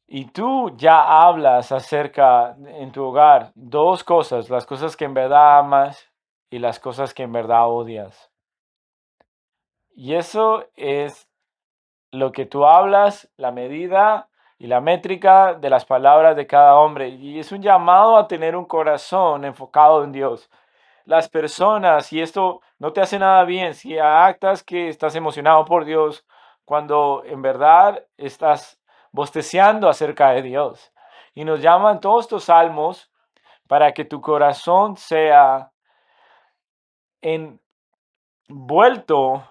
Y tú ya hablas acerca en tu hogar dos cosas, las cosas que en verdad amas y las cosas que en verdad odias. Y eso es lo que tú hablas, la medida y la métrica de las palabras de cada hombre. Y es un llamado a tener un corazón enfocado en Dios. Las personas, y esto no te hace nada bien, si actas que estás emocionado por Dios, cuando en verdad estás bosteciando acerca de Dios. Y nos llaman todos estos salmos para que tu corazón sea envuelto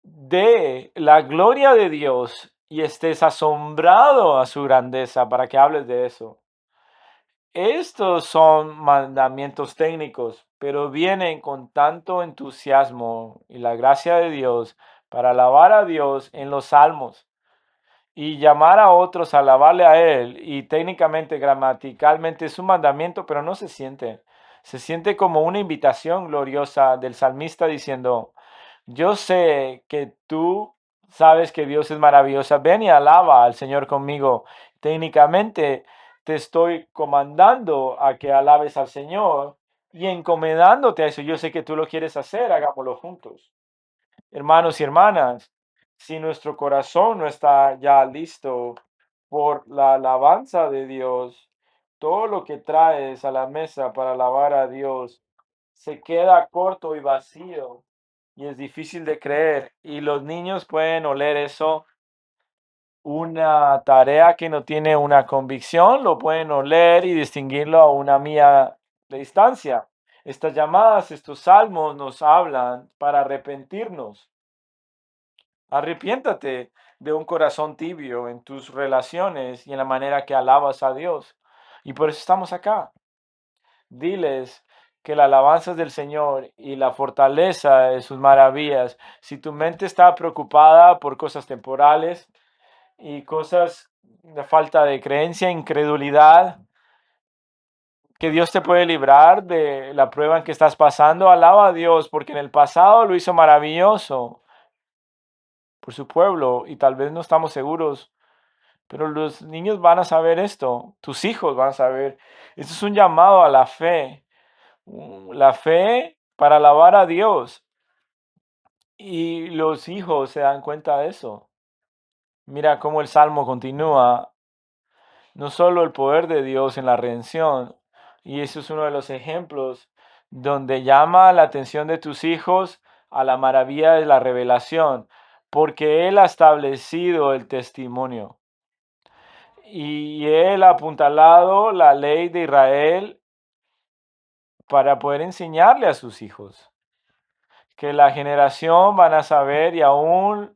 de la gloria de Dios y estés asombrado a su grandeza para que hables de eso. Estos son mandamientos técnicos, pero vienen con tanto entusiasmo y la gracia de Dios para alabar a Dios en los salmos y llamar a otros a alabarle a Él. Y técnicamente, gramaticalmente es un mandamiento, pero no se siente. Se siente como una invitación gloriosa del salmista diciendo, yo sé que tú sabes que Dios es maravillosa. Ven y alaba al Señor conmigo. Técnicamente te estoy comandando a que alabes al Señor y encomendándote a eso. Yo sé que tú lo quieres hacer, hagámoslo juntos. Hermanos y hermanas, si nuestro corazón no está ya listo por la alabanza de Dios, todo lo que traes a la mesa para alabar a Dios se queda corto y vacío y es difícil de creer. Y los niños pueden oler eso. Una tarea que no tiene una convicción, lo pueden oler y distinguirlo a una milla de distancia. Estas llamadas, estos salmos nos hablan para arrepentirnos. Arrepiéntate de un corazón tibio en tus relaciones y en la manera que alabas a Dios. Y por eso estamos acá. Diles que la alabanza es del Señor y la fortaleza de sus maravillas. Si tu mente está preocupada por cosas temporales y cosas de falta de creencia, incredulidad, que Dios te puede librar de la prueba en que estás pasando, alaba a Dios porque en el pasado lo hizo maravilloso por su pueblo y tal vez no estamos seguros. Pero los niños van a saber esto, tus hijos van a saber. Esto es un llamado a la fe para alabar a Dios Y los hijos se dan cuenta de eso. Mira cómo el Salmo continúa, no solo el poder de Dios en la redención, y eso es uno de los ejemplos donde llama la atención de tus hijos a la maravilla de la revelación, porque Él ha establecido el testimonio y Él ha apuntalado la ley de Israel para poder enseñarle a sus hijos, que la generación van a saber y aún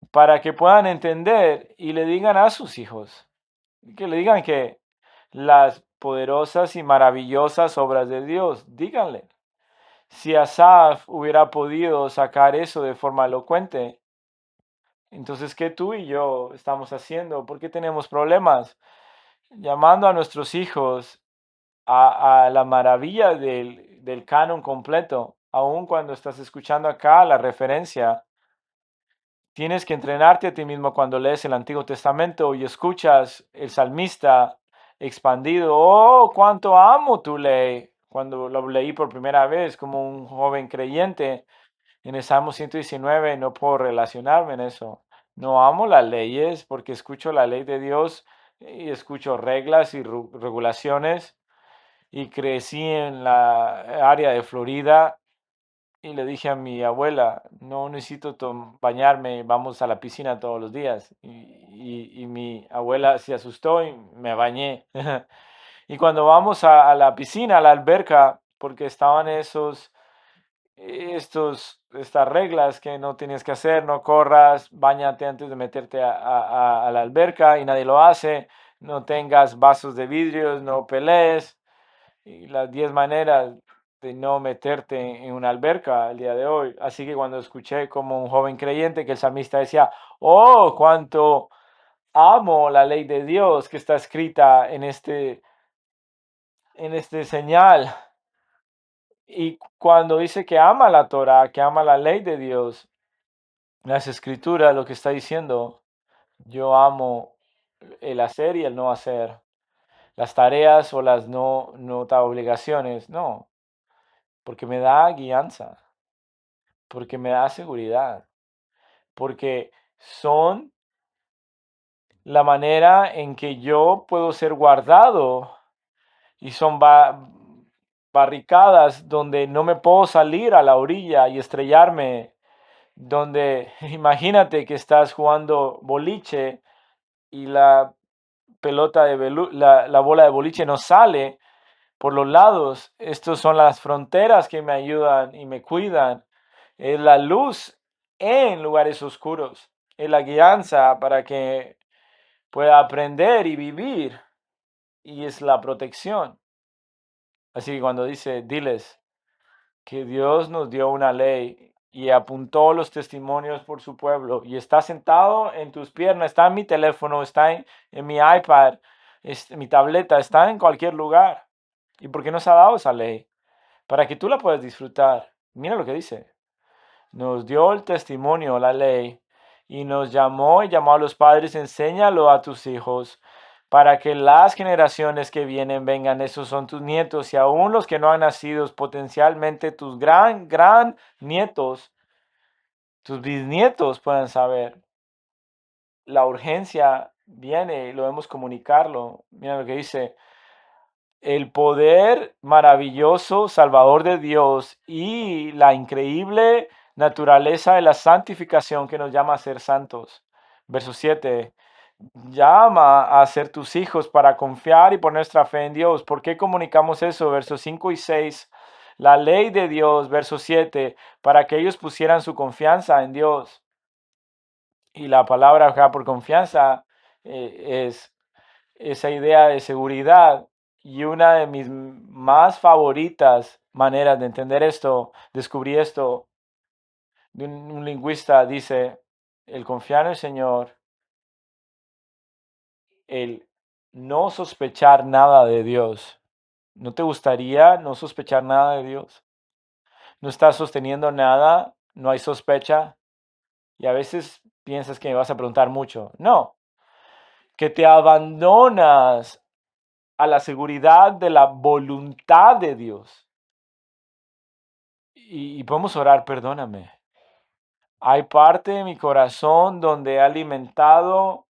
para que puedan entender y le digan a sus hijos, que le digan que las poderosas y maravillosas obras de Dios, díganle. Si Asaf hubiera podido sacar eso de forma elocuente, entonces, ¿qué tú y yo estamos haciendo? ¿Por qué tenemos problemas? Llamando a nuestros hijos a la maravilla del canon completo, aun cuando estás escuchando acá la referencia. Tienes que entrenarte a ti mismo cuando lees el Antiguo Testamento y escuchas el salmista expandido. Oh, cuánto amo tu ley. Cuando lo leí por primera vez como un joven creyente en el Salmo 119, no puedo relacionarme en eso. No amo las leyes porque escucho la ley de Dios y escucho reglas y regulaciones. Y crecí en la área de Florida y le dije a mi abuela, no necesito bañarme, vamos a la piscina todos los días. Y mi abuela se asustó y me bañé. Y cuando vamos a la piscina, a la alberca, porque estaban estas reglas que no tienes que hacer, no corras, bañate antes de meterte a la alberca y nadie lo hace, no tengas vasos de vidrios, no pelees y las 10 maneras de no meterte en una alberca el día de hoy. Así que cuando escuché como un joven creyente que el salmista decía, oh, cuánto amo la ley de Dios que está escrita en este señal. Y cuando dice que ama la Torah, que ama la ley de Dios, las escrituras, lo que está diciendo, yo amo el hacer y el no hacer, las tareas o las no obligaciones, no, porque me da guianza, porque me da seguridad, porque son la manera en que yo puedo ser guardado y son barricadas donde no me puedo salir a la orilla y estrellarme, donde imagínate que estás jugando boliche y la pelota la bola de boliche no sale por los lados. Estos son las fronteras que me ayudan y me cuidan. Es la luz en lugares oscuros. Es la guianza para que pueda aprender y vivir. Y es la protección. Así que cuando dice, diles que Dios nos dio una ley y apuntó los testimonios por su pueblo y está sentado en tus piernas, está en mi teléfono, está en mi iPad, mi tableta, está en cualquier lugar. ¿Y por qué nos ha dado esa ley? Para que tú la puedas disfrutar. Mira lo que dice. Nos dio el testimonio, la ley, y nos llamó y llamó a los padres, enséñalo a tus hijos, para que las generaciones que vienen vengan, esos son tus nietos, y aún los que no han nacido, potencialmente tus gran nietos, tus bisnietos puedan saber. La urgencia viene y lo debemos comunicarlo. Mira lo que dice, el poder maravilloso, salvador de Dios y la increíble naturaleza de la santificación que nos llama a ser santos. Verso 7. Llama a ser tus hijos para confiar y poner nuestra fe en Dios. ¿Por qué comunicamos eso? Versos 5 y 6. La ley de Dios, verso 7, para que ellos pusieran su confianza en Dios. Y la palabra acá por confianza es esa idea de seguridad. Y una de mis más favoritas maneras de entender esto, descubrí esto, de un lingüista dice, el confiar en el Señor, el no sospechar nada de Dios. ¿No te gustaría no sospechar nada de Dios? No estás sosteniendo nada, no hay sospecha. Y a veces piensas que me vas a preguntar mucho. No, que te abandonas a la seguridad de la voluntad de Dios. Y podemos orar, perdóname. Hay parte de mi corazón donde he alimentado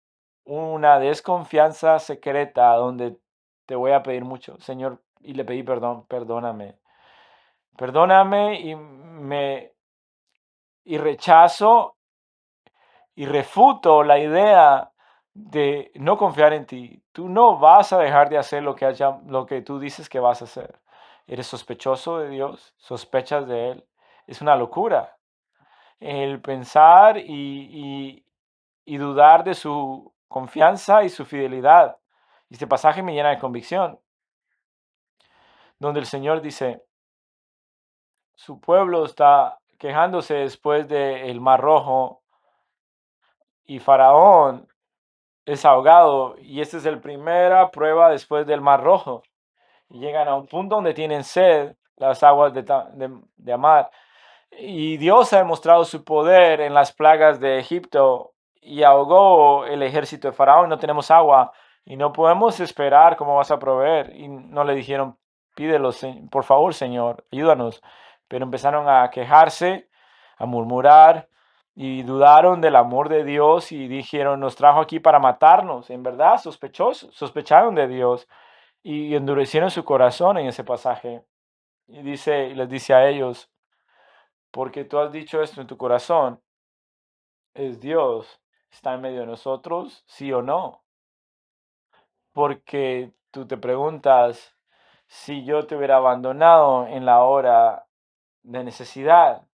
una desconfianza secreta, donde te voy a pedir mucho, Señor, y le pedí perdón, perdóname. Perdóname y rechazo y refuto la idea de no confiar en ti. Tú no vas a dejar de hacer lo que tú dices que vas a hacer. Eres sospechoso de Dios, sospechas de Él. Es una locura el pensar y dudar de su confianza y su fidelidad. Este pasaje me llena de convicción, donde el Señor dice, su pueblo está quejándose después del Mar Rojo y Faraón es ahogado, y esta es la primera prueba después del Mar Rojo. Y llegan a un punto donde tienen sed, las aguas de mar. Y Dios ha demostrado su poder en las plagas de Egipto y ahogó el ejército de Faraón. No tenemos agua y no podemos esperar cómo vas a proveer. Y no le dijeron, pídelo, por favor, Señor, ayúdanos. Pero empezaron a quejarse, a murmurar y dudaron del amor de Dios y dijeron, nos trajo aquí para matarnos. En verdad, sospecharon de Dios y endurecieron su corazón en ese pasaje. Y les dice a ellos, porque tú has dicho esto en tu corazón, es Dios, está en medio de nosotros, sí o no. Porque tú te preguntas, si yo te hubiera abandonado en la hora de necesidad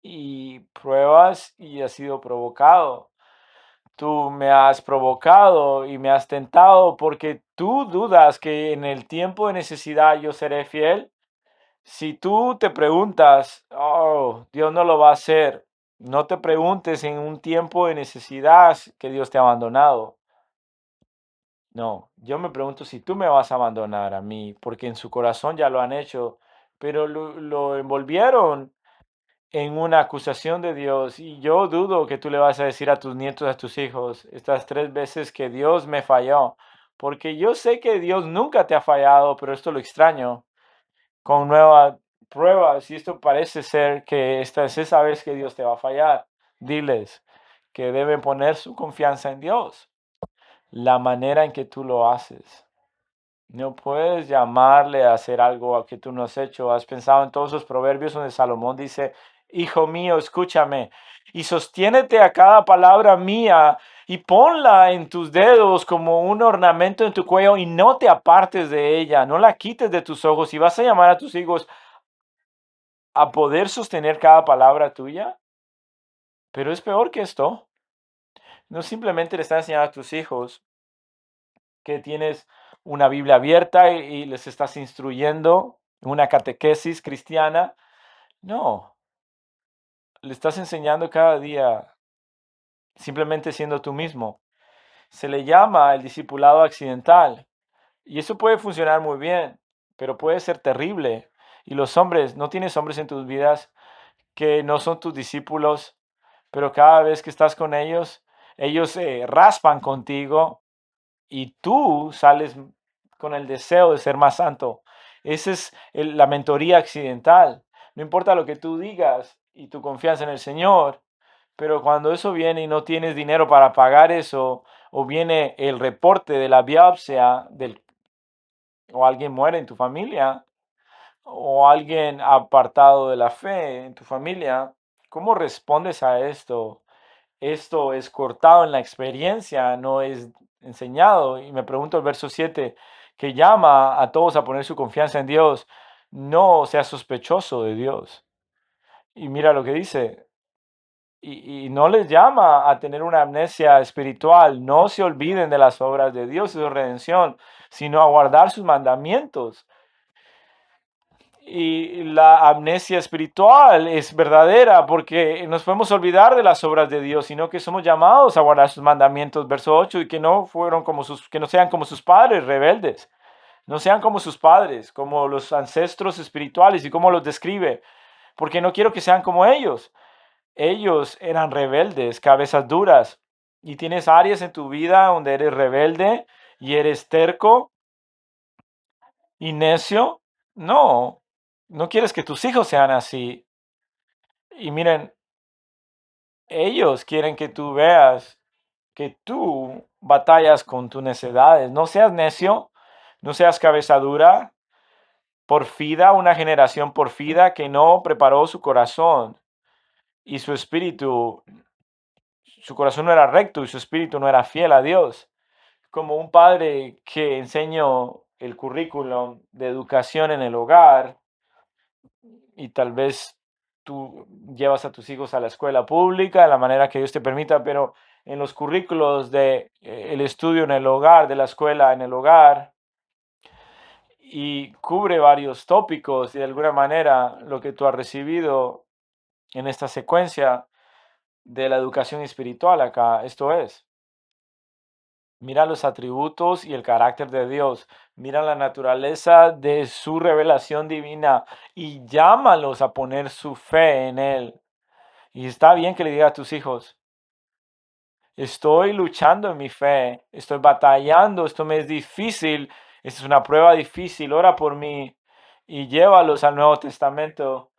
y pruebas y has sido provocado. Tú me has provocado y me has tentado porque tú dudas que en el tiempo de necesidad yo seré fiel. Si tú te preguntas, oh, Dios no lo va a hacer, no te preguntes en un tiempo de necesidad que Dios te ha abandonado. No, yo me pregunto si tú me vas a abandonar a mí, porque en su corazón ya lo han hecho, pero lo envolvieron en una acusación de Dios y yo dudo que tú le vas a decir a tus nietos, a tus hijos, estas 3 veces que Dios me falló, porque yo sé que Dios nunca te ha fallado, pero esto lo extraño con nuevas pruebas y esto parece ser que esta es esa vez que Dios te va a fallar. Diles que deben poner su confianza en Dios, la manera en que tú lo haces. No puedes llamarle a hacer algo que tú no has hecho. Has pensado en todos los proverbios donde Salomón dice, hijo mío, escúchame y sostiénete a cada palabra mía y ponla en tus dedos como un ornamento en tu cuello y no te apartes de ella, no la quites de tus ojos y vas a llamar a tus hijos a poder sostener cada palabra tuya. Pero es peor que esto. No simplemente le estás enseñando a tus hijos que tienes una Biblia abierta y les estás instruyendo una catequesis cristiana. No, le estás enseñando cada día simplemente siendo tú mismo. Se le llama el discipulado accidental y eso puede funcionar muy bien, pero puede ser terrible. Y los hombres, no tienes hombres en tus vidas que no son tus discípulos, pero cada vez que estás con ellos raspan contigo y tú sales con el deseo de ser más santo. Esa es la mentoría accidental. No importa lo que tú digas y tu confianza en el Señor, pero cuando eso viene y no tienes dinero para pagar eso, o viene el reporte de la biopsia o alguien muere en tu familia, o alguien apartado de la fe en tu familia, ¿cómo respondes a esto? Esto es cortado en la experiencia, no es enseñado. Y me pregunto el verso 7 que llama a todos a poner su confianza en Dios, no sea sospechoso de Dios. Y mira lo que dice, y no les llama a tener una amnesia espiritual, no se olviden de las obras de Dios y su redención, sino a guardar sus mandamientos. Y la amnesia espiritual es verdadera porque nos podemos olvidar de las obras de Dios, sino que somos llamados a guardar sus mandamientos, verso 8, y que que no sean como sus padres rebeldes, no sean como sus padres, como los ancestros espirituales y como los describe, porque no quiero que sean como ellos. Ellos eran rebeldes, cabezas duras, y tienes áreas en tu vida donde eres rebelde y eres terco y necio. No, no quieres que tus hijos sean así. Y miren, Ellos quieren que tú veas que tú batallas con tus necesidades. No seas necio, no seas cabeza dura, porfida, una generación porfida que no preparó su corazón y su espíritu, su corazón no era recto y su espíritu no era fiel a Dios. Como un padre que enseñó el currículum de educación en el hogar y tal vez tú llevas a tus hijos a la escuela pública de la manera que Dios te permita, pero en los currículos de el estudio en el hogar, de la escuela en el hogar, y cubre varios tópicos y de alguna manera lo que tú has recibido en esta secuencia de la educación espiritual acá, esto es. Mira los atributos y el carácter de Dios. Mira la naturaleza de su revelación divina y llámalos a poner su fe en Él. Y está bien que le diga a tus hijos, estoy luchando en mi fe, estoy batallando, esto me es difícil, esta es una prueba difícil, ora por mí y llévalos al Nuevo Testamento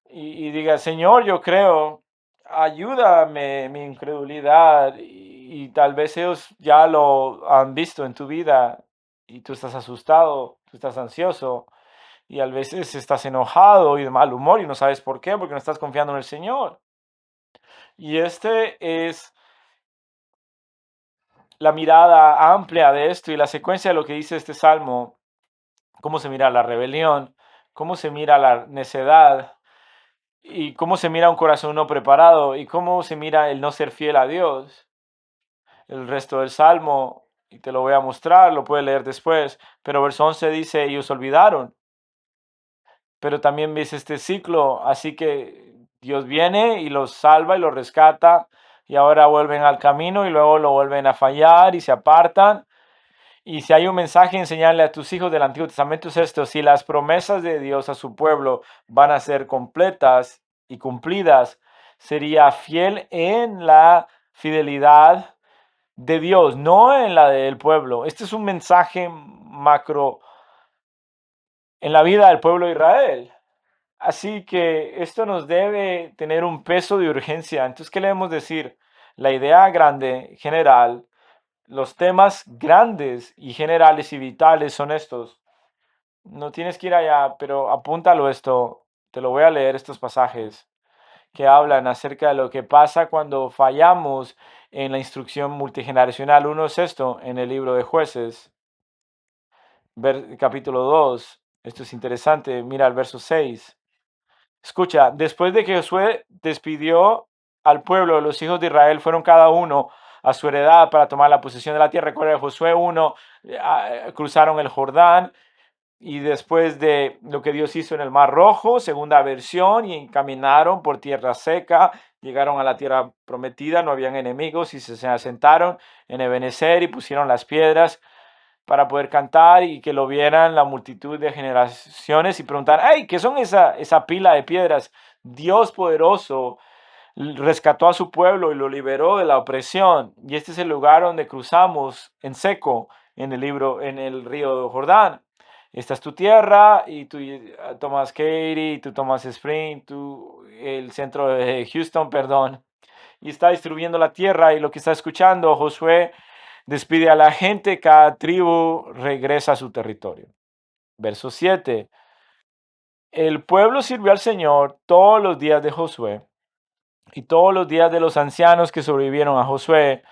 y diga, Señor, yo creo, ayúdame mi incredulidad y tal vez ellos ya lo han visto en tu vida y tú estás asustado, tú estás ansioso y a veces estás enojado y de mal humor y no sabes por qué, porque no estás confiando en el Señor. Y este es la mirada amplia de esto y la secuencia de lo que dice este salmo, cómo se mira la rebelión, cómo se mira la necedad y cómo se mira un corazón no preparado y cómo se mira el no ser fiel a Dios. El resto del salmo, y te lo voy a mostrar, lo puedes leer después, pero verso 11 dice, ellos olvidaron, pero también ves este ciclo, así que Dios viene y los salva y los rescata y ahora vuelven al camino y luego lo vuelven a fallar y se apartan. Y si hay un mensaje, enseñarle a tus hijos del Antiguo Testamento es esto: si las promesas de Dios a su pueblo van a ser completas y cumplidas, sería fiel en la fidelidad de Dios, no en la del pueblo. Este es un mensaje macro en la vida del pueblo de Israel. Así que esto nos debe tener un peso de urgencia. Entonces, ¿qué le debemos decir? La idea grande, general, los temas grandes y generales y vitales son estos. No tienes que ir allá, pero apúntalo esto. Te lo voy a leer estos pasajes que hablan acerca de lo que pasa cuando fallamos en la instrucción multigeneracional. Uno es esto en el libro de Jueces, capítulo 2. Esto es interesante. Mira el verso 6. Escucha, después de que Josué despidió al pueblo, los hijos de Israel fueron cada uno a su heredad para tomar la posesión de la tierra. Recuerda, Josué 1, cruzaron el Jordán y después de lo que Dios hizo en el Mar Rojo, segunda versión, y caminaron por tierra seca, llegaron a la tierra prometida, no habían enemigos y se asentaron en Ebenezer y pusieron las piedras para poder cantar y que lo vieran la multitud de generaciones y preguntar, hey, ¿qué son esa pila de piedras? Dios poderoso rescató a su pueblo y lo liberó de la opresión. Y este es el lugar donde cruzamos en seco en el río Jordán. Esta es tu tierra y tú tomas Katy, tú tomas Spring, tú el centro de Houston, perdón. Y está distribuyendo la tierra y lo que está escuchando Josué despide a la gente, cada tribu regresa a su territorio. Verso 7. El pueblo sirvió al Señor todos los días de Josué y todos los días de los ancianos que sobrevivieron a Josué,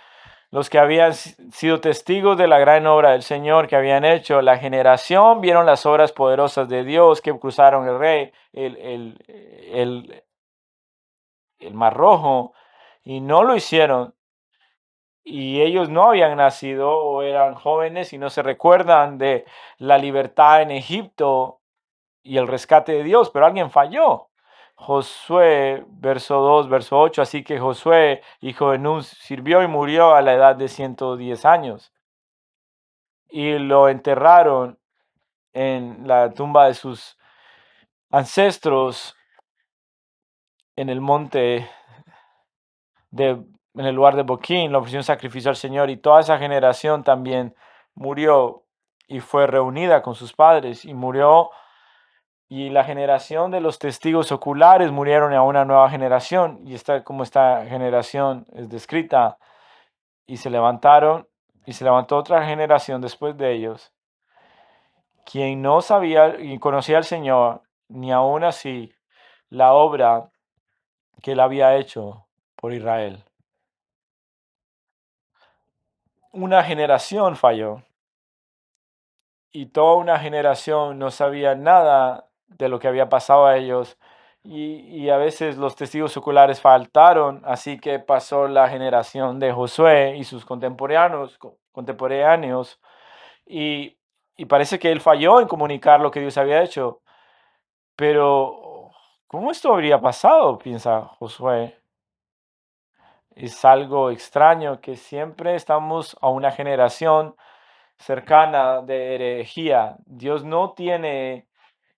los que habían sido testigos de la gran obra del Señor que habían hecho. La generación vieron las obras poderosas de Dios que cruzaron el Mar Rojo y no lo hicieron. Y ellos no habían nacido o eran jóvenes y no se recuerdan de la libertad en Egipto y el rescate de Dios, pero alguien falló. Josué, verso 2, verso 8, así que Josué, hijo de Nun, sirvió y murió a la edad de 110 años. Y lo enterraron en la tumba de sus ancestros en el monte en el lugar de Boquín, le ofreció un sacrificio al Señor y toda esa generación también murió y fue reunida con sus padres y murió Y la generación de los testigos oculares murieron a una nueva generación. Y está como esta generación es descrita. Y se levantaron, y se levantó otra generación después de ellos, quien no sabía y conocía al Señor, ni aún así la obra que él había hecho por Israel. Una generación falló y toda una generación no sabía nada de lo que había pasado a ellos. Y a veces los testigos oculares faltaron, así que pasó la generación de Josué y sus contemporáneos y, y parece que él falló en comunicar lo que Dios había hecho. Pero, ¿cómo esto habría pasado? Piensa Josué. Es algo extraño que siempre estamos a una generación cercana de herejía. Dios no tiene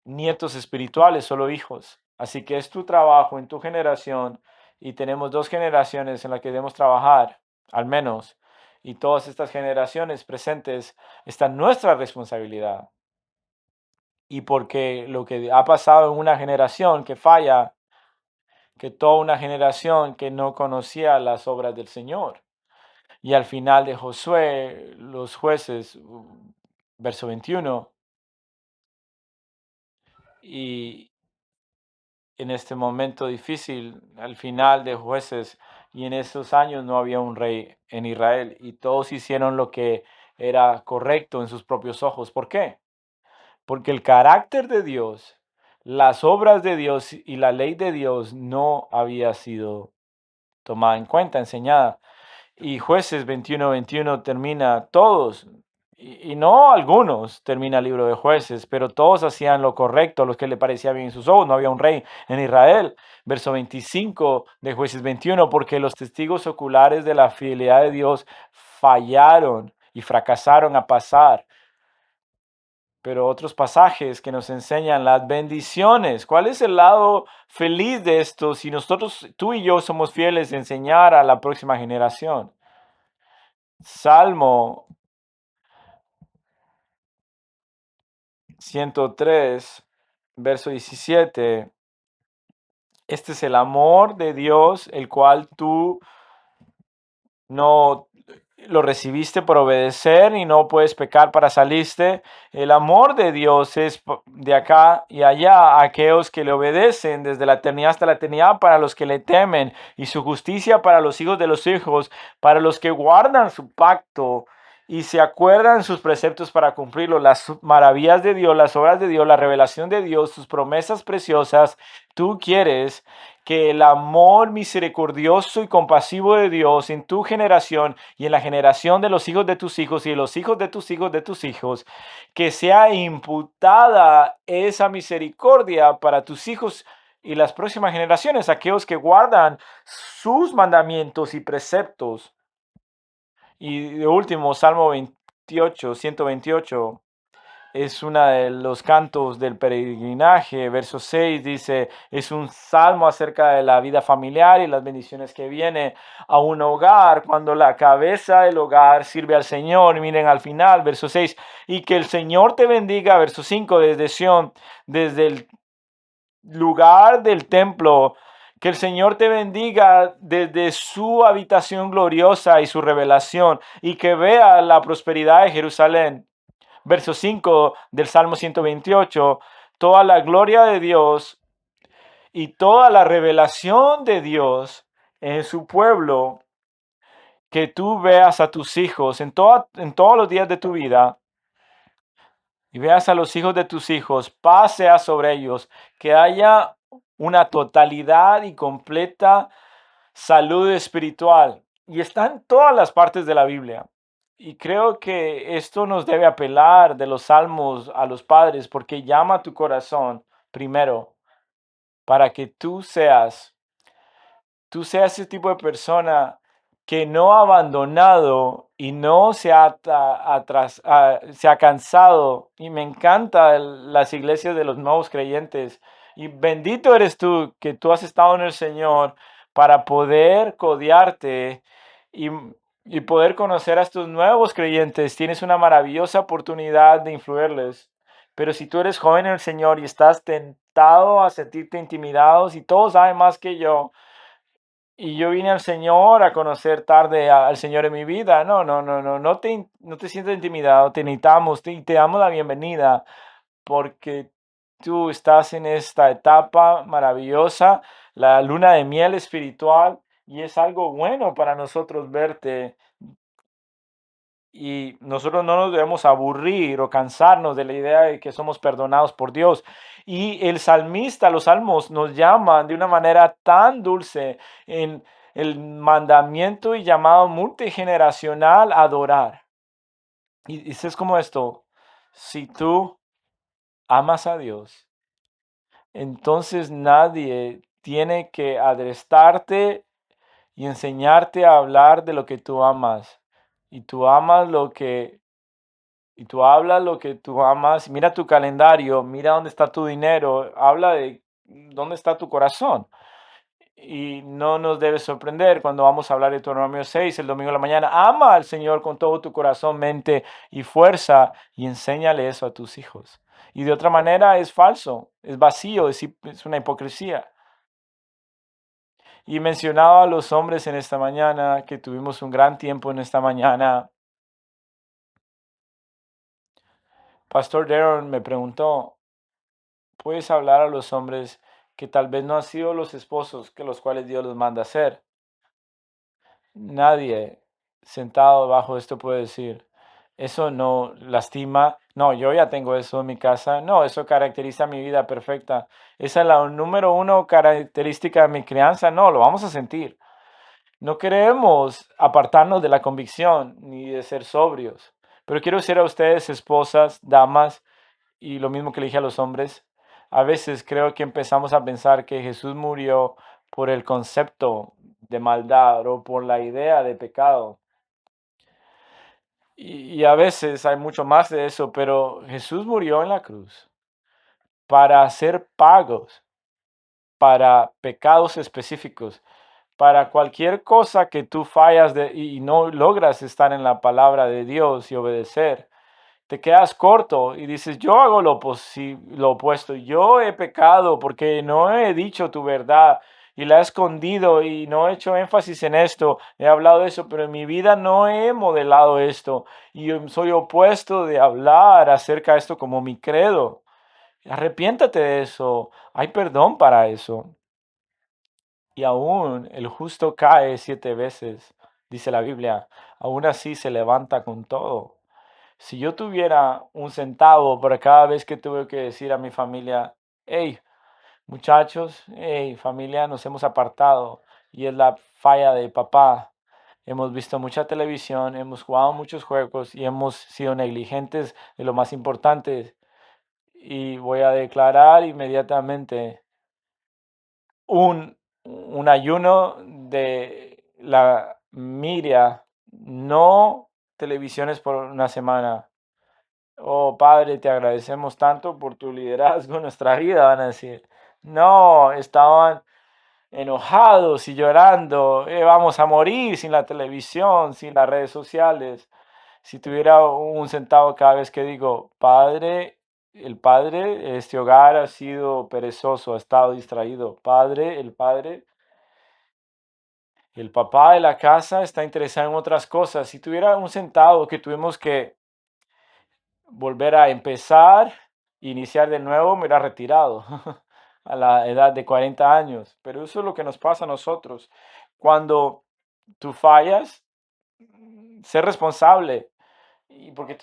nietos espirituales, solo hijos. Así que es tu trabajo en tu generación y tenemos dos generaciones en las que debemos trabajar, al menos. Y todas estas generaciones presentes están nuestra responsabilidad. Y porque lo que ha pasado en una generación que falla, que toda una generación que no conocía las obras del Señor. Y al final de Josué, los jueces, verso 21, y en este momento difícil, al final de jueces, y en esos años no había un rey en Israel, y todos hicieron lo que era correcto en sus propios ojos. ¿Por qué? Porque el carácter de Dios, las obras de Dios y la ley de Dios no había sido tomada en cuenta, enseñada. Y jueces 21 termina todos, y no algunos, termina el libro de jueces, pero todos hacían lo correcto, los que le parecía bien en sus ojos. No había un rey en Israel. Verso 25 de jueces 21, porque los testigos oculares de la fidelidad de Dios fallaron y fracasaron a pasar. Pero otros pasajes que nos enseñan las bendiciones. ¿Cuál es el lado feliz de esto si nosotros, tú y yo, somos fieles de enseñar a la próxima generación? Salmo 103, verso 17. Este es el amor de Dios, el cual tú no lo recibiste por obedecer y no puedes pecar para salirte. El amor de Dios es de acá y allá a aquellos que le obedecen desde la eternidad hasta la eternidad, para los que le temen, y su justicia para los hijos de los hijos, para los que guardan su pacto y se acuerdan sus preceptos para cumplirlo. Las maravillas de Dios, las obras de Dios, la revelación de Dios, sus promesas preciosas. Tú quieres que el amor misericordioso y compasivo de Dios en tu generación y en la generación de los hijos de tus hijos y de los hijos de tus hijos de tus hijos, que sea imputada esa misericordia para tus hijos y las próximas generaciones, aquellos que guardan sus mandamientos y preceptos. Y de último, Salmo 28, 128. Es uno de los cantos del peregrinaje. Verso 6 dice, es un salmo acerca de la vida familiar y las bendiciones que viene a un hogar cuando la cabeza del hogar sirve al Señor. Miren al final, verso 6, y que el Señor te bendiga, verso 5, desde Sión, desde el lugar del templo. Que el Señor te bendiga desde su habitación gloriosa y su revelación, y que vea la prosperidad de Jerusalén. Verso 5 del Salmo 128, toda la gloria de Dios y toda la revelación de Dios en su pueblo, que tú veas a tus hijos en todos los días de tu vida, y veas a los hijos de tus hijos, paz sea sobre ellos, que haya una totalidad y completa salud espiritual. Y está en todas las partes de la Biblia. Y creo que esto nos debe apelar de los salmos a los padres, porque llama a tu corazón primero para que tú seas ese tipo de persona que no ha abandonado y no se ha cansado. Y me encanta las iglesias de los nuevos creyentes. Y bendito eres tú que tú has estado en el Señor para poder codearte y, y poder conocer a estos nuevos creyentes. Tienes una maravillosa oportunidad de influirles. Pero si tú eres joven en el Señor y estás tentado a sentirte intimidado, si todos saben más que yo, y yo vine al Señor a conocer tarde al Señor en mi vida, no te sientas intimidado, te necesitamos, te damos la bienvenida porque tú estás en esta etapa maravillosa, la luna de miel espiritual, y es algo bueno para nosotros verte. Y nosotros no nos debemos aburrir o cansarnos de la idea de que somos perdonados por Dios. Y el salmista, los salmos nos llaman de una manera tan dulce en el mandamiento y llamado multigeneracional a adorar. Y es como esto, si tú amas a Dios, entonces nadie tiene que adrestarte y enseñarte a hablar de lo que tú amas. Y tú amas lo que Y tú hablas lo que tú amas, mira tu calendario, mira dónde está tu dinero, habla de dónde está tu corazón. Y no nos debe sorprender cuando vamos a hablar de Deuteronomio 6 el domingo de la mañana. Ama al Señor con todo tu corazón, mente y fuerza y enséñale eso a tus hijos. Y de otra manera es falso, es vacío, es una hipocresía. Y mencionaba a los hombres en esta mañana, que tuvimos un gran tiempo en esta mañana. Pastor Darren me preguntó, puedes hablar a los hombres que tal vez no han sido los esposos que los cuales Dios los manda a ser. Nadie sentado bajo esto puede decir, eso no lastima, no, yo ya tengo eso en mi casa, no, eso caracteriza mi vida perfecta. Esa es la número uno característica de mi crianza, no, lo vamos a sentir. No queremos apartarnos de la convicción ni de ser sobrios, pero quiero decir a ustedes, esposas, damas, y lo mismo que le dije a los hombres, a veces creo que empezamos a pensar que Jesús murió por el concepto de maldad o por la idea de pecado. Y a veces hay mucho más de eso, pero Jesús murió en la cruz para hacer pagos para pecados específicos, para cualquier cosa que tú fallas y no logras estar en la palabra de Dios y obedecer. Te quedas corto y dices, yo hago lo opuesto, yo he pecado porque no he dicho tu verdad y la he escondido y no he hecho énfasis en esto, he hablado de eso, pero en mi vida no he modelado esto y yo soy opuesto de hablar acerca de esto como mi credo. Arrepiéntate de eso, hay perdón para eso. Y aún el justo cae 7 veces, dice la Biblia, aún así se levanta con todo. Si yo tuviera un centavo por cada vez que tuve que decir a mi familia, hey, muchachos, hey, familia, nos hemos apartado y es la falla de papá. Hemos visto mucha televisión, hemos jugado muchos juegos y hemos sido negligentes de lo más importante. Y voy a declarar inmediatamente un ayuno de la miria, no televisiones por una semana. Oh, Padre, te agradecemos tanto por tu liderazgo en nuestra vida, van a decir. No, estaban enojados y llorando. Vamos a morir sin la televisión, sin las redes sociales. Si tuviera un centavo cada vez que digo, Padre, el padre de este hogar ha sido perezoso, ha estado distraído. Padre, el papá de la casa está interesado en otras cosas. Si tuviera un centavo que tuvimos que volver a empezar, iniciar de nuevo, me hubiera retirado a la edad de 40 años. Pero eso es lo que nos pasa a nosotros. Cuando tú fallas, sé responsable. Y porque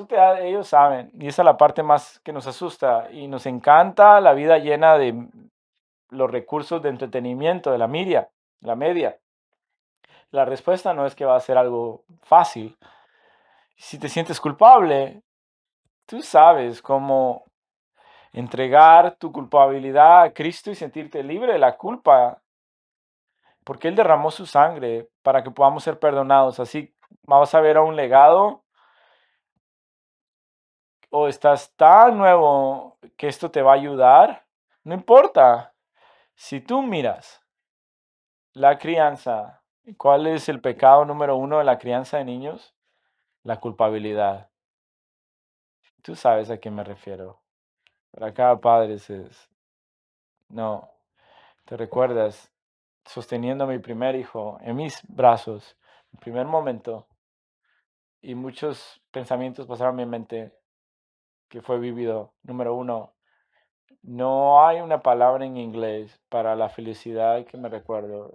ellos saben, y esa es la parte más que nos asusta, y nos encanta la vida llena de los recursos de entretenimiento, de la media. La respuesta no es que va a ser algo fácil. Si te sientes culpable, tú sabes cómo entregar tu culpabilidad a Cristo y sentirte libre de la culpa, porque Él derramó su sangre para que podamos ser perdonados. Así vamos a ver a un legado o estás tan nuevo que esto te va a ayudar. No importa. Si tú miras la crianza, ¿cuál es el pecado número uno de la crianza de niños? La culpabilidad. Tú sabes a qué me refiero. Para cada padre no, te recuerdas sosteniendo a mi primer hijo en mis brazos, el primer momento, y muchos pensamientos pasaron en mi mente que fue vivido. Número uno, no hay una palabra en inglés para la felicidad que me recuerdo.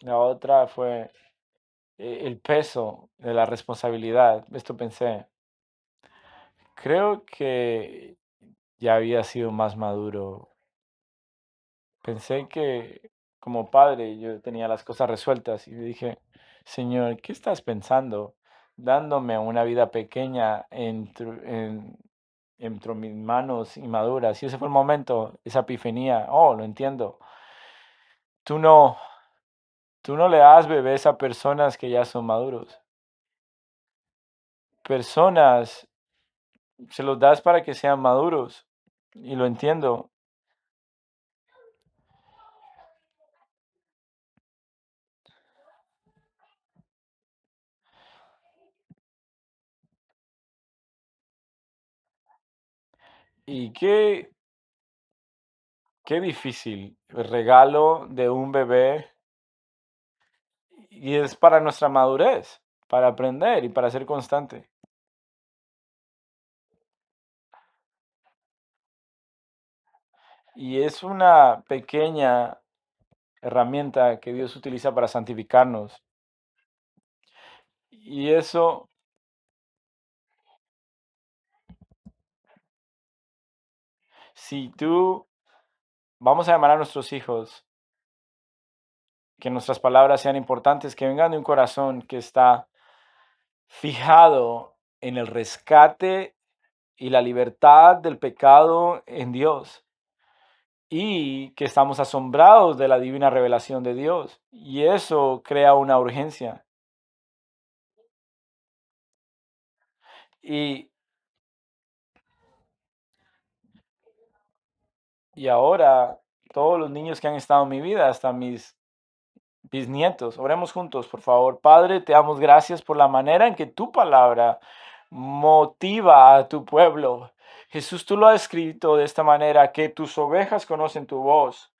La otra fue el peso de la responsabilidad. Esto pensé, creo que ya había sido más maduro. Pensé que como padre yo tenía las cosas resueltas y dije, Señor, ¿qué estás pensando? Dándome una vida pequeña entre mis manos inmaduras. Y ese fue el momento, esa epifanía. Oh, lo entiendo. Tú no, tú no le das bebés a personas que ya son maduros. Personas se los das para que sean maduros. Y lo entiendo. Y qué difícil el regalo de un bebé y es para nuestra madurez, para aprender y para ser constante. Y es una pequeña herramienta que Dios utiliza para santificarnos. Y eso, si tú, vamos a llamar a nuestros hijos, que nuestras palabras sean importantes, que vengan de un corazón que está fijado en el rescate y la libertad del pecado en Dios. Y que estamos asombrados de la divina revelación de Dios. Y eso crea una urgencia. Y, y ahora, todos los niños que han estado en mi vida, hasta mis bisnietos, oremos juntos, por favor. Padre, te damos gracias por la manera en que tu palabra motiva a tu pueblo. Jesús, tú lo has escrito de esta manera, que tus ovejas conocen tu voz.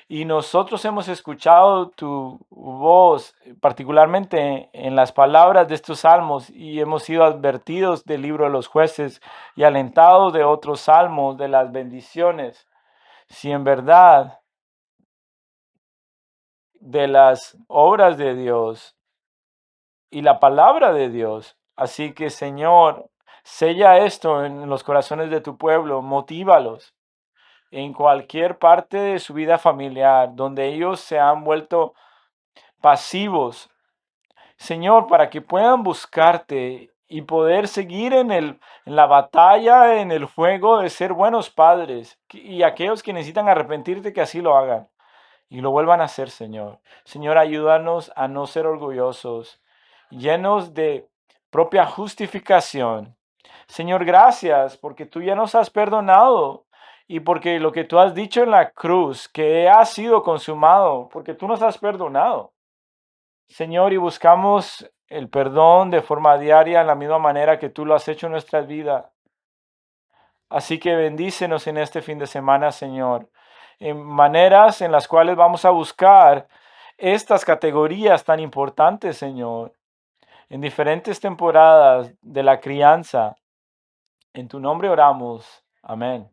Y nosotros hemos escuchado tu voz, particularmente en las palabras de estos salmos, y hemos sido advertidos del libro de los jueces y alentados de otros salmos, de las bendiciones. Si en verdad de las obras de Dios y la palabra de Dios. Así que, Señor, sella esto en los corazones de tu pueblo, motívalos en cualquier parte de su vida familiar, donde ellos se han vuelto pasivos, Señor, para que puedan buscarte y poder seguir en la batalla, en el juego de ser buenos padres y aquellos que necesitan arrepentirte que así lo hagan y lo vuelvan a hacer, Señor. Señor, ayúdanos a no ser orgullosos, llenos de propia justificación. Señor, gracias porque tú ya nos has perdonado y porque lo que tú has dicho en la cruz, que ha sido consumado, porque tú nos has perdonado. Señor, y buscamos el perdón de forma diaria en la misma manera que tú lo has hecho en nuestras vidas. Así que bendícenos en este fin de semana, Señor, en maneras en las cuales vamos a buscar estas categorías tan importantes, Señor, en diferentes temporadas de la crianza. En tu nombre oramos. Amén.